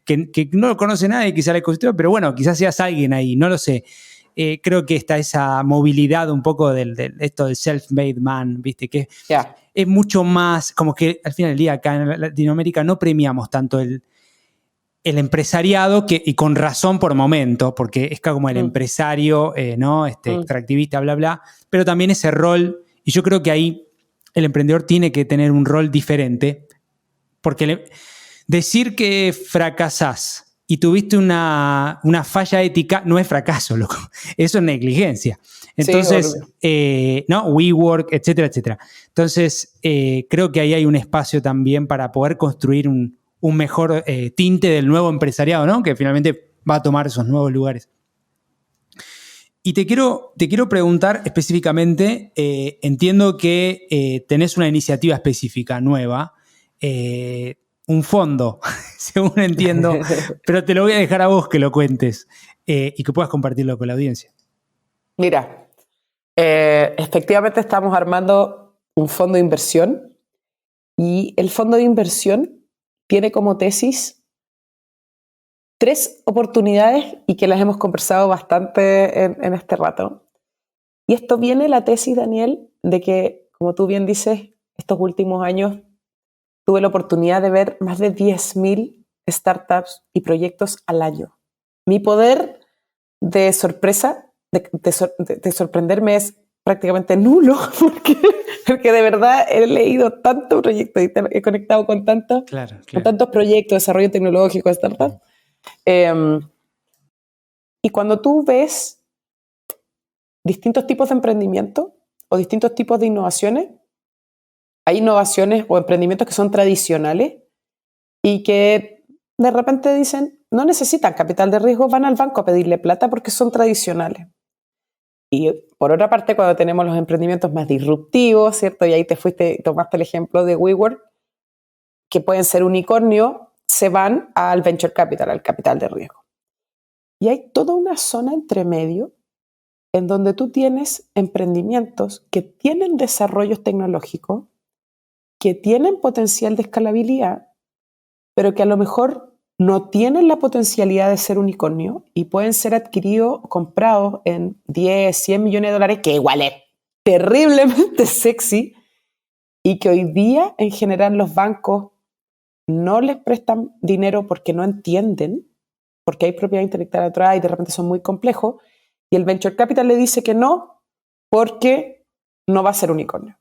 que no lo conoce nadie, quizá la ecosistema, pero bueno, quizás seas alguien ahí, no lo sé. Creo que está esa movilidad un poco esto del self-made man, ¿viste? Que Yeah. es mucho más, como que al final del día acá en Latinoamérica no premiamos tanto el empresariado, y con razón por momento, porque es como el empresario, ¿no? Extractivista, bla, bla, pero también ese rol, y yo creo que ahí el emprendedor tiene que tener un rol diferente, porque decir que fracasás y tuviste una falla ética no es fracaso, loco, eso es negligencia. Entonces, ¿no? WeWork, etcétera, etcétera. Entonces, creo que ahí hay un espacio también para poder construir un mejor tinte del nuevo empresariado, ¿no? Que finalmente va a tomar esos nuevos lugares. Y te quiero preguntar específicamente, entiendo que tenés una iniciativa específica, nueva, un fondo, según entiendo, pero te lo voy a dejar a vos que lo cuentes y que puedas compartirlo con la audiencia. Mira, efectivamente estamos armando un fondo de inversión y el fondo de inversión tiene como tesis 3 oportunidades y que las hemos conversado bastante en este rato. Y esto viene la tesis, Daniel, de que, como tú bien dices, estos últimos años tuve la oportunidad de ver más de 10.000 startups y proyectos al año. Mi poder de sorpresa, de sorprenderme es prácticamente nulo, porque de verdad he leído tantos proyectos y he conectado con tantos proyectos, desarrollo tecnológico, startups. Y cuando tú ves distintos tipos de emprendimiento o distintos tipos de innovaciones, hay innovaciones o emprendimientos que son tradicionales y que de repente dicen, no necesitan capital de riesgo, van al banco a pedirle plata porque son tradicionales. Y por otra parte, cuando tenemos los emprendimientos más disruptivos, ¿cierto? Y ahí tomaste el ejemplo de WeWork, que pueden ser unicornio, se van al venture capital, al capital de riesgo. Y hay toda una zona entre medio en donde tú tienes emprendimientos que tienen desarrollos tecnológicos, que tienen potencial de escalabilidad, pero que a lo mejor no tienen la potencialidad de ser unicornio y pueden ser adquiridos, comprados en 10, 100 millones de dólares, que igual es terriblemente sexy, y que hoy día en general los bancos no les prestan dinero porque no entienden, porque hay propiedad intelectual atrás y de repente son muy complejos, y el venture capital le dice que no porque no va a ser unicornio.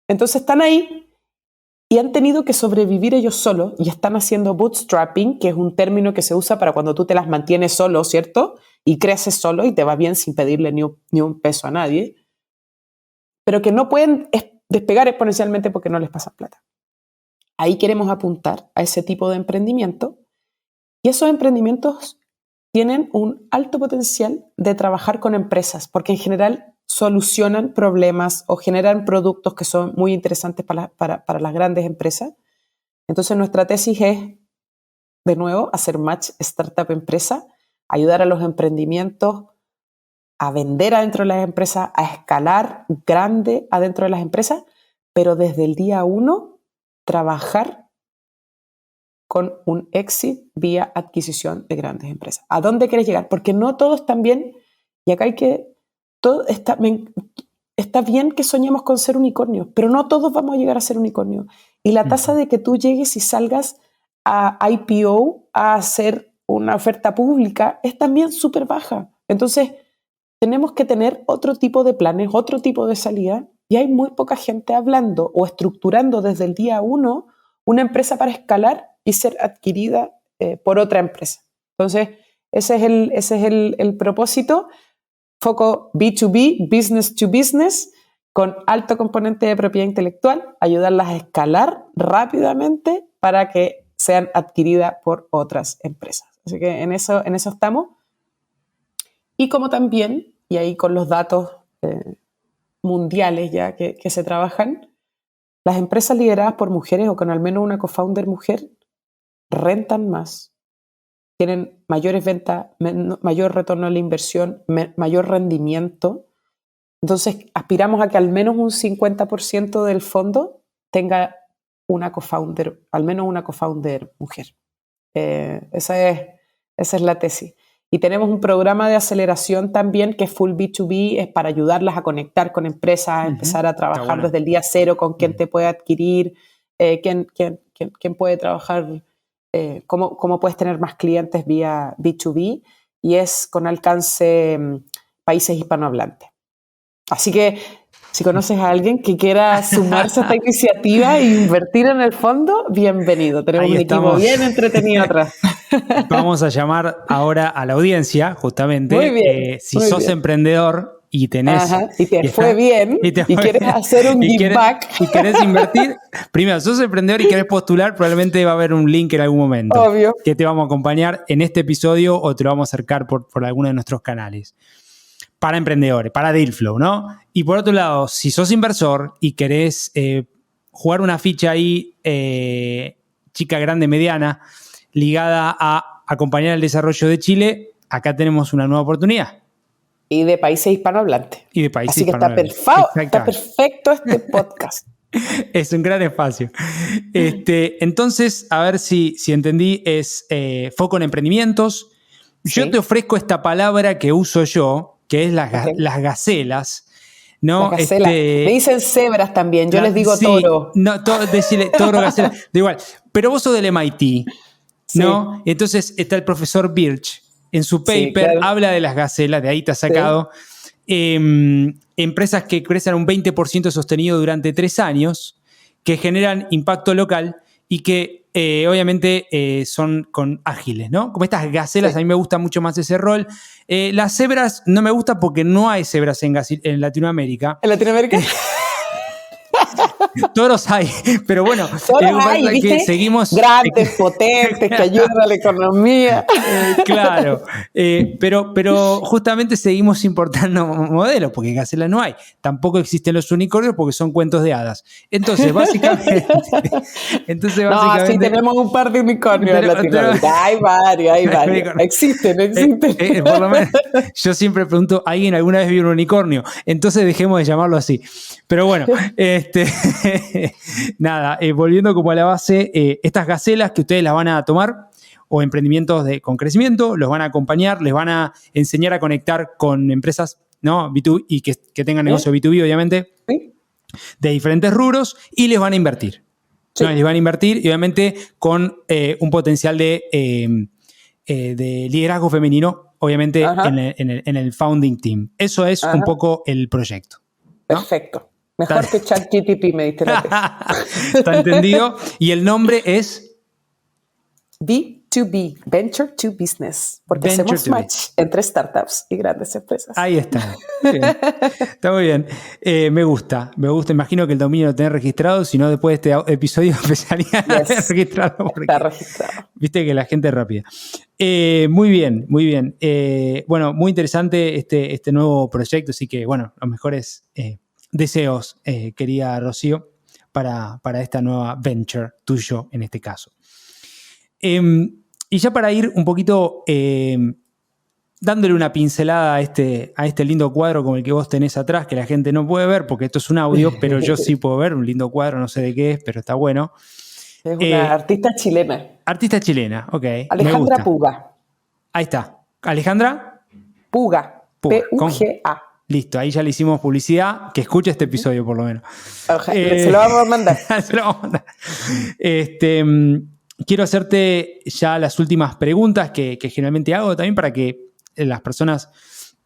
Entonces están ahí y han tenido que sobrevivir ellos solos y están haciendo bootstrapping, que es un término que se usa para cuando tú te las mantienes solo, ¿cierto? Y creces solo y te va bien sin pedirle ni un peso a nadie, pero que no pueden despegar exponencialmente porque no les pasa plata. Ahí queremos apuntar a ese tipo de emprendimiento y esos emprendimientos tienen un alto potencial de trabajar con empresas porque en general solucionan problemas o generan productos que son muy interesantes para las grandes empresas. Entonces nuestra tesis es, de nuevo, hacer match startup-empresa, ayudar a los emprendimientos a vender adentro de las empresas, a escalar grande adentro de las empresas, pero desde el día 1 trabajar con un exit vía adquisición de grandes empresas. ¿A dónde quieres llegar? Porque no todos también, y acá hay que, todo está bien que soñemos con ser unicornios, pero no todos vamos a llegar a ser unicornios. Y la tasa de que tú llegues y salgas a IPO, a hacer una oferta pública, es también súper baja. Entonces, tenemos que tener otro tipo de planes, otro tipo de salida, y hay muy poca gente hablando o estructurando desde el día 1 una empresa para escalar y ser adquirida por otra empresa. Entonces, ese es el propósito. Foco B2B, business to business, con alto componente de propiedad intelectual, ayudarlas a escalar rápidamente para que sean adquiridas por otras empresas. Así que en eso estamos. Y como también, y ahí con los datos mundiales ya que se trabajan, las empresas lideradas por mujeres o con al menos una co-founder mujer rentan más, tienen mayores ventas, mayor retorno a la inversión, mayor rendimiento. Entonces, aspiramos a que al menos un 50% del fondo tenga una co-founder, al menos una co-founder mujer. Esa es la tesis. Y tenemos un programa de aceleración también que es full B2B, es para ayudarlas a conectar con empresas, a empezar a trabajar desde el día cero con quién te puede adquirir, quién puede trabajar, cómo puedes tener más clientes vía B2B, y es con alcance países hispanohablantes. Así que si conoces a alguien que quiera sumarse a esta iniciativa e invertir en el fondo, bienvenido. Tenemos un equipo bien entretenido atrás. Vamos a llamar ahora a la audiencia, justamente. Muy bien, si sos emprendedor y tenés... y te fue bien y quieres hacer un give back. Y querés invertir, primero, sos emprendedor y querés postular, probablemente va a haber un link en algún momento. Obvio. Que te vamos a acompañar en este episodio o te lo vamos a acercar por alguno de nuestros canales. Para emprendedores, para Dealflow, ¿no? Y por otro lado, si sos inversor y querés jugar una ficha ahí, chica, grande, mediana, ligada a acompañar el desarrollo de Chile, acá tenemos una nueva oportunidad. Y de países hispanohablantes. Así que está perfecto este podcast. Es un gran espacio. Entonces, a ver si entendí, es foco en emprendimientos. Sí. Yo te ofrezco esta palabra que uso yo, que es las gacelas, ¿no? Las gacelas. Me dicen cebras también, yo les digo toro. No, decirle toro, gacela, da igual. Pero vos sos del MIT, ¿no? Sí. Entonces está el profesor Birch, en su paper habla de las gacelas, de ahí te ha sacado. Sí. Empresas que crecen un 20% sostenido durante 3 años, que generan impacto local y que obviamente son ágiles, ¿no? Como estas gacelas, sí. A mí me gusta mucho más ese rol. Las cebras no me gusta porque no hay cebras en Latinoamérica. ¿En Latinoamérica? Toros hay, pero bueno, hay, que seguimos grandes, potentes, que ayudan a la economía. Claro, pero justamente seguimos importando modelos, porque gacela no hay. Tampoco existen los unicornios porque son cuentos de hadas. Entonces, básicamente... No, sí tenemos un par de unicornios en Latinoamérica. Hay varios. Existen. Por lo menos, yo siempre pregunto, ¿alguien alguna vez vio un unicornio? Entonces dejemos de llamarlo así. Pero bueno, nada, volviendo como a la base, estas gacelas que ustedes las van a tomar, o emprendimientos con crecimiento, los van a acompañar, les van a enseñar a conectar con empresas, ¿no? B2B, y que tengan negocio B2B, obviamente, de diferentes rubros, y les van a invertir. Sí. ¿No? Les van a invertir, y obviamente con un potencial de liderazgo femenino, obviamente, en el founding team. Eso es un poco el proyecto, ¿no? Perfecto. Mejor que ChatGPT, me diste la tesis. Está entendido. Y el nombre es B2B, Venture to Business, porque hacemos match entre startups y grandes empresas. Ahí está. Bien. Está muy bien. Me gusta. Imagino que el dominio lo tenés registrado, si no después de este episodio empezaría a tener registrado. Está registrado. Viste que la gente es rápida. Muy bien. Bueno, muy interesante este nuevo proyecto, así que, bueno, los mejores deseos, querida Rocío, para esta nueva venture tuyo en este caso. Y ya para ir un poquito dándole una pincelada a este lindo cuadro como el que vos tenés atrás, que la gente no puede ver porque esto es un audio, pero yo sí puedo ver un lindo cuadro, no sé de qué es, pero está bueno. Es una artista chilena. Artista chilena, ok. Alejandra Puga. Ahí está. ¿Alejandra? Puga. P-U-G-A. Listo, ahí ya le hicimos publicidad. Que escuche este episodio, por lo menos. Se lo vamos a mandar. Se lo vamos a mandar. Quiero hacerte ya las últimas preguntas que generalmente hago también para que las personas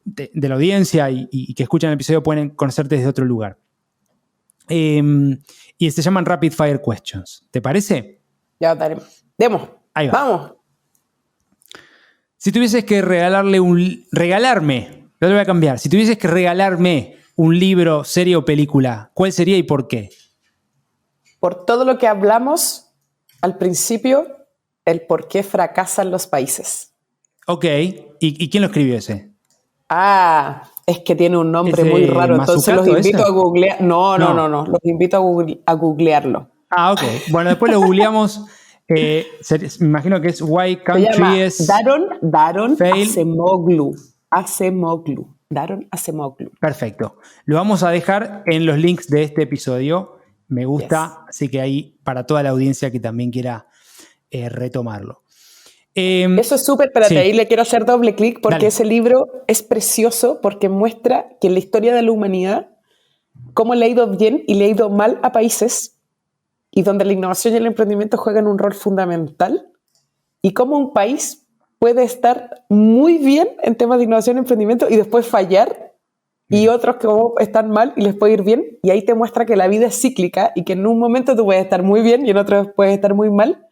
de la audiencia y que escuchan el episodio puedan conocerte desde otro lugar. Y se llaman Rapid Fire Questions. ¿Te parece? Ya, daremos. Demos. Ahí va. Vamos. Si tuvieses que regalarme, yo lo voy a cambiar. Si tuvieses que regalarme un libro, serie o película, ¿cuál sería y por qué? Por todo lo que hablamos al principio, el por qué fracasan los países. Ok. ¿Y quién lo escribió ese? Es que tiene un nombre ¿Es muy raro, entonces los Mazzucato invito ese? a googlear. No, No. los invito a googlearlo. Ok. Bueno, después lo googleamos. Me imagino que es Why Se llama Countries Daron Fail. Acemoglu. Daron Acemoglu. Perfecto. Lo vamos a dejar en los links de este episodio. Me gusta, Yes. así que ahí para toda la audiencia que también quiera retomarlo. Eso es súper, espérate, Sí, ahí le quiero hacer doble clic porque dale. ese libro es precioso porque muestra que en la historia de la humanidad, cómo le ha ido bien y le ha ido mal a países y donde la innovación y el emprendimiento juegan un rol fundamental y cómo un país puede estar muy bien en temas de innovación y emprendimiento y después fallar y otros que están mal y les puede ir bien, y ahí te muestra que la vida es cíclica y que en un momento tú puedes estar muy bien y en otro puedes estar muy mal,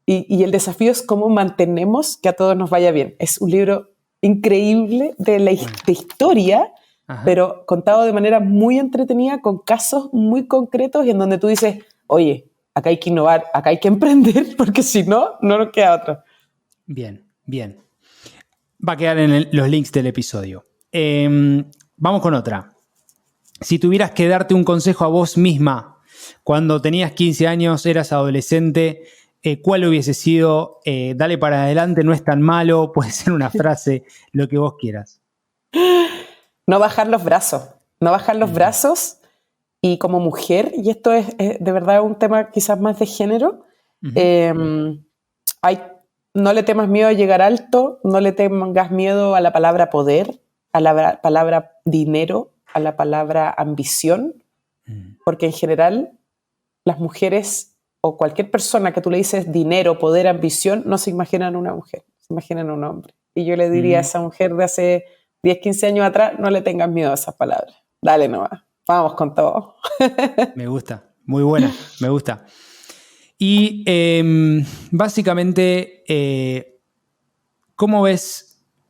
y el desafío es cómo mantenemos que a todos nos vaya bien. Es un libro increíble de historia, Ajá. pero contado de manera muy entretenida, con casos muy concretos y en donde tú dices, oye, acá hay que innovar, acá hay que emprender, porque si no, no nos queda otra. Bien, bien. Va a quedar en los links del episodio. Vamos con otra. Si tuvieras que darte un consejo a vos misma cuando tenías 15 años, eras adolescente, ¿cuál hubiese sido? Dale para adelante, no es tan malo, puede ser una frase, lo que vos quieras. No bajar los brazos, no bajar los brazos, y como mujer, y esto es de verdad un tema quizás más de género, no le temas miedo a llegar alto, no le tengas miedo a la palabra poder, a la palabra dinero, a la palabra ambición, porque en general las mujeres o cualquier persona que tú le dices dinero, poder, ambición, no se imaginan una mujer, se imaginan un hombre. Y yo le diría a esa mujer de hace 10, 15 años atrás, no le tengas miedo a esas palabras. Dale nomás, vamos con todo. Me gusta, muy buena, me gusta. Y básicamente, ¿cómo ves?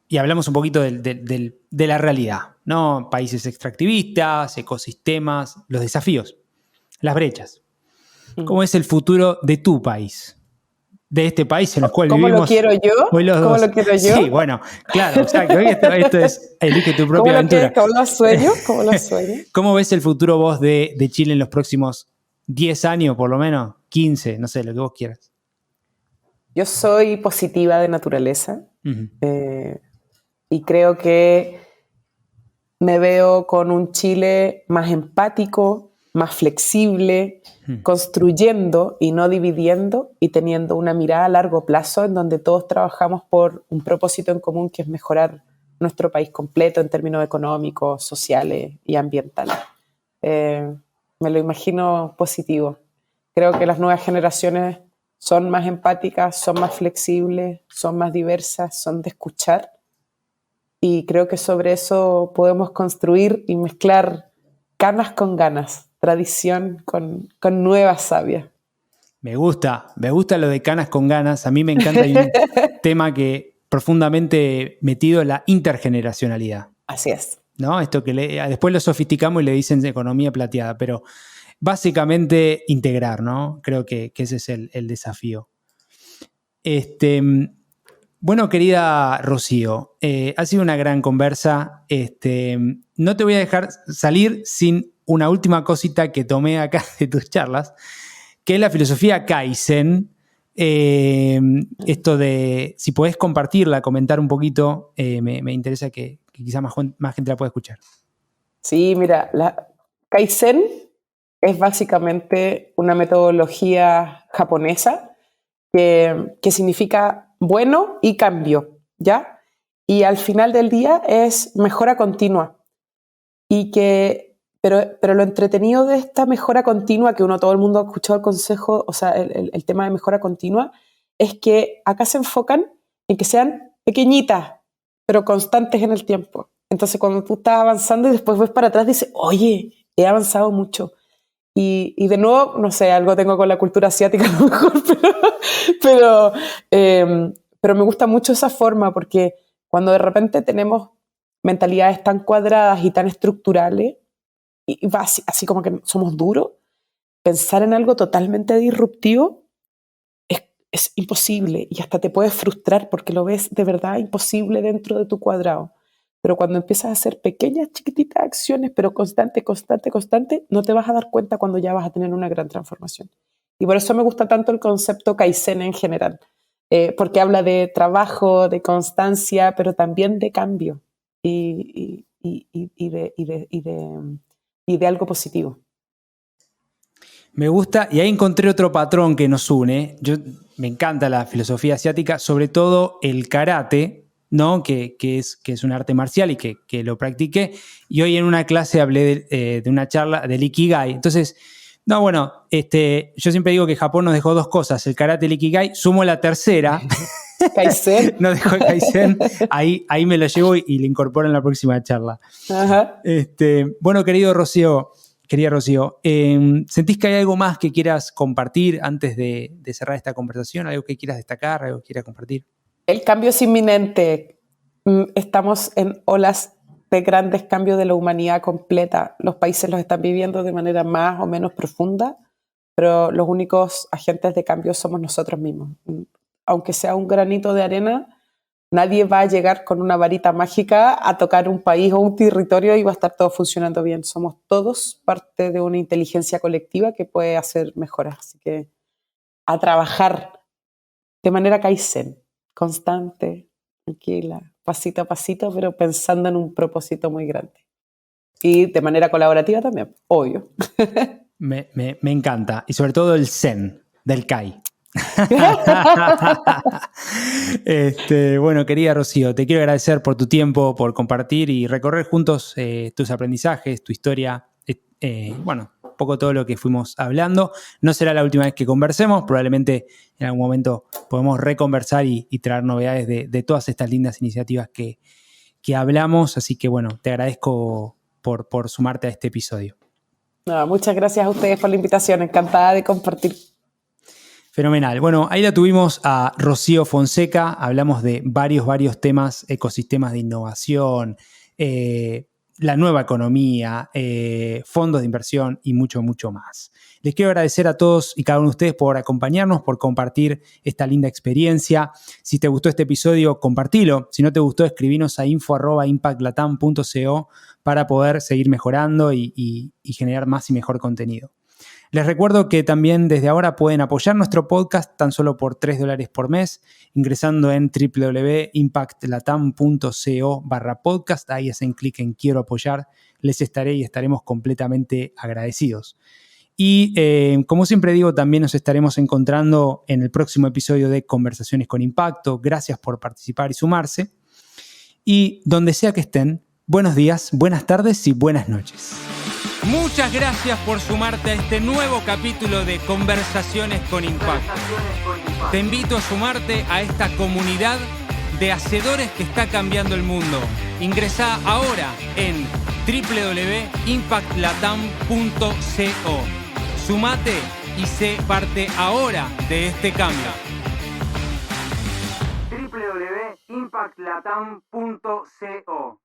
Y hablamos un poquito de la realidad, ¿no? Países extractivistas, ecosistemas, los desafíos, las brechas. ¿Cómo es el futuro de tu país? De este país en el cual ¿Cómo vivimos lo quiero yo? hoy los ¿Cómo dos. lo quiero yo? Sí, bueno, claro, exacto. Hoy esto es elige tu propia aventura. ¿Cómo lo sueño? ¿Cómo lo sueño? ¿Cómo ves el futuro vos de Chile en los próximos 10 años, por lo menos? 15, no sé, lo que vos quieras. Yo soy positiva de naturaleza, Uh-huh. y creo que me veo con un Chile más empático, más flexible, construyendo y no dividiendo, y teniendo una mirada a largo plazo en donde todos trabajamos por un propósito en común, que es mejorar nuestro país completo en términos económicos, sociales y ambientales. Me lo imagino positivo. Creo que las nuevas generaciones son más empáticas, son más flexibles, son más diversas, son de escuchar. Y creo que sobre eso podemos construir y mezclar canas con ganas, tradición con nueva savia. Me gusta lo de canas con ganas. A mí me encanta, hay un tema que profundamente metido en la intergeneracionalidad. Así es. ¿No? Esto que después lo sofisticamos y le dicen economía plateada, pero básicamente integrar, ¿no? Creo que ese es el desafío. Bueno, querida Rocío, ha sido una gran conversa. No te voy a dejar salir sin una última cosita que tomé acá de tus charlas, que es la filosofía Kaizen. Esto de, si podés compartirla, comentar un poquito, me interesa que quizá más gente la pueda escuchar. Sí, mira, la Kaizen es básicamente una metodología japonesa que significa bueno y cambio, ¿ya? Y al final del día es mejora continua. Pero lo entretenido de esta mejora continua, que todo el mundo ha escuchado el consejo, o sea, el tema de mejora continua, es que acá se enfocan en que sean pequeñitas, pero constantes en el tiempo. Entonces, cuando tú estás avanzando y después ves para atrás, dices, oye, he avanzado mucho. Y de nuevo, no sé, algo tengo con la cultura asiática a lo mejor, pero me gusta mucho esa forma, porque cuando de repente tenemos mentalidades tan cuadradas y tan estructurales, y va así como que somos duros, pensar en algo totalmente disruptivo es imposible, y hasta te puedes frustrar porque lo ves de verdad imposible dentro de tu cuadrado. Pero cuando empiezas a hacer pequeñas, chiquititas acciones, pero constante, no te vas a dar cuenta cuando ya vas a tener una gran transformación. Y por eso me gusta tanto el concepto Kaizen en general, porque habla de trabajo, de constancia, pero también de cambio y de algo positivo. Me gusta, y ahí encontré otro patrón que nos une. Me encanta la filosofía asiática, sobre todo el karate, ¿no? que es un arte marcial y que lo practiqué. Y hoy en una clase hablé de una charla del Ikigai. Entonces, yo siempre digo que Japón nos dejó dos cosas, el karate y el Ikigai. Sumo la tercera. Kaizen. No dejó el Kaizen. Ahí me lo llevo y lo incorporo en la próxima charla. Ajá. Bueno, querida Rocío, ¿sentís que hay algo más que quieras compartir antes de cerrar esta conversación? ¿Algo que quieras destacar? ¿Algo que quieras compartir? El cambio es inminente. Estamos en olas de grandes cambios de la humanidad completa. Los países los están viviendo de manera más o menos profunda, pero los únicos agentes de cambio somos nosotros mismos. Aunque sea un granito de arena, nadie va a llegar con una varita mágica a tocar un país o un territorio y va a estar todo funcionando bien. Somos todos parte de una inteligencia colectiva que puede hacer mejoras. Así que a trabajar de manera Kaizen, constante, tranquila, pasito a pasito, pero pensando en un propósito muy grande. Y de manera colaborativa también, obvio. Me encanta. Y sobre todo el Zen del Kai. Bueno, querida Rocío, te quiero agradecer por tu tiempo, por compartir y recorrer juntos tus aprendizajes, tu historia, un poco todo lo que fuimos hablando. No será la última vez que conversemos, probablemente en algún momento podemos reconversar y traer novedades de todas estas lindas iniciativas que hablamos, así que bueno, te agradezco por sumarte a este episodio. No, muchas gracias a ustedes por la invitación, encantada de compartir. Fenomenal. Bueno, ahí la tuvimos a Rocío Fonseca, hablamos de varios temas, ecosistemas de innovación, la nueva economía, fondos de inversión y mucho más. Les quiero agradecer a todos y cada uno de ustedes por acompañarnos, por compartir esta linda experiencia. Si te gustó este episodio, compartilo. Si no te gustó, escribinos a info@impactlatam.co para poder seguir mejorando y generar más y mejor contenido. Les recuerdo que también desde ahora pueden apoyar nuestro podcast tan solo por $3 por mes, ingresando en www.impactlatam.co/podcast. Ahí hacen clic en Quiero apoyar. Les estaremos completamente agradecidos. Y como siempre digo, también nos estaremos encontrando en el próximo episodio de Conversaciones con Impacto. Gracias por participar y sumarse. Y donde sea que estén, buenos días, buenas tardes y buenas noches. Muchas gracias por sumarte a este nuevo capítulo de Conversaciones con Impacto. Te invito a sumarte a esta comunidad de hacedores que está cambiando el mundo. Ingresá ahora en www.impactlatam.co. Sumate y sé parte ahora de este cambio. www.impactlatam.co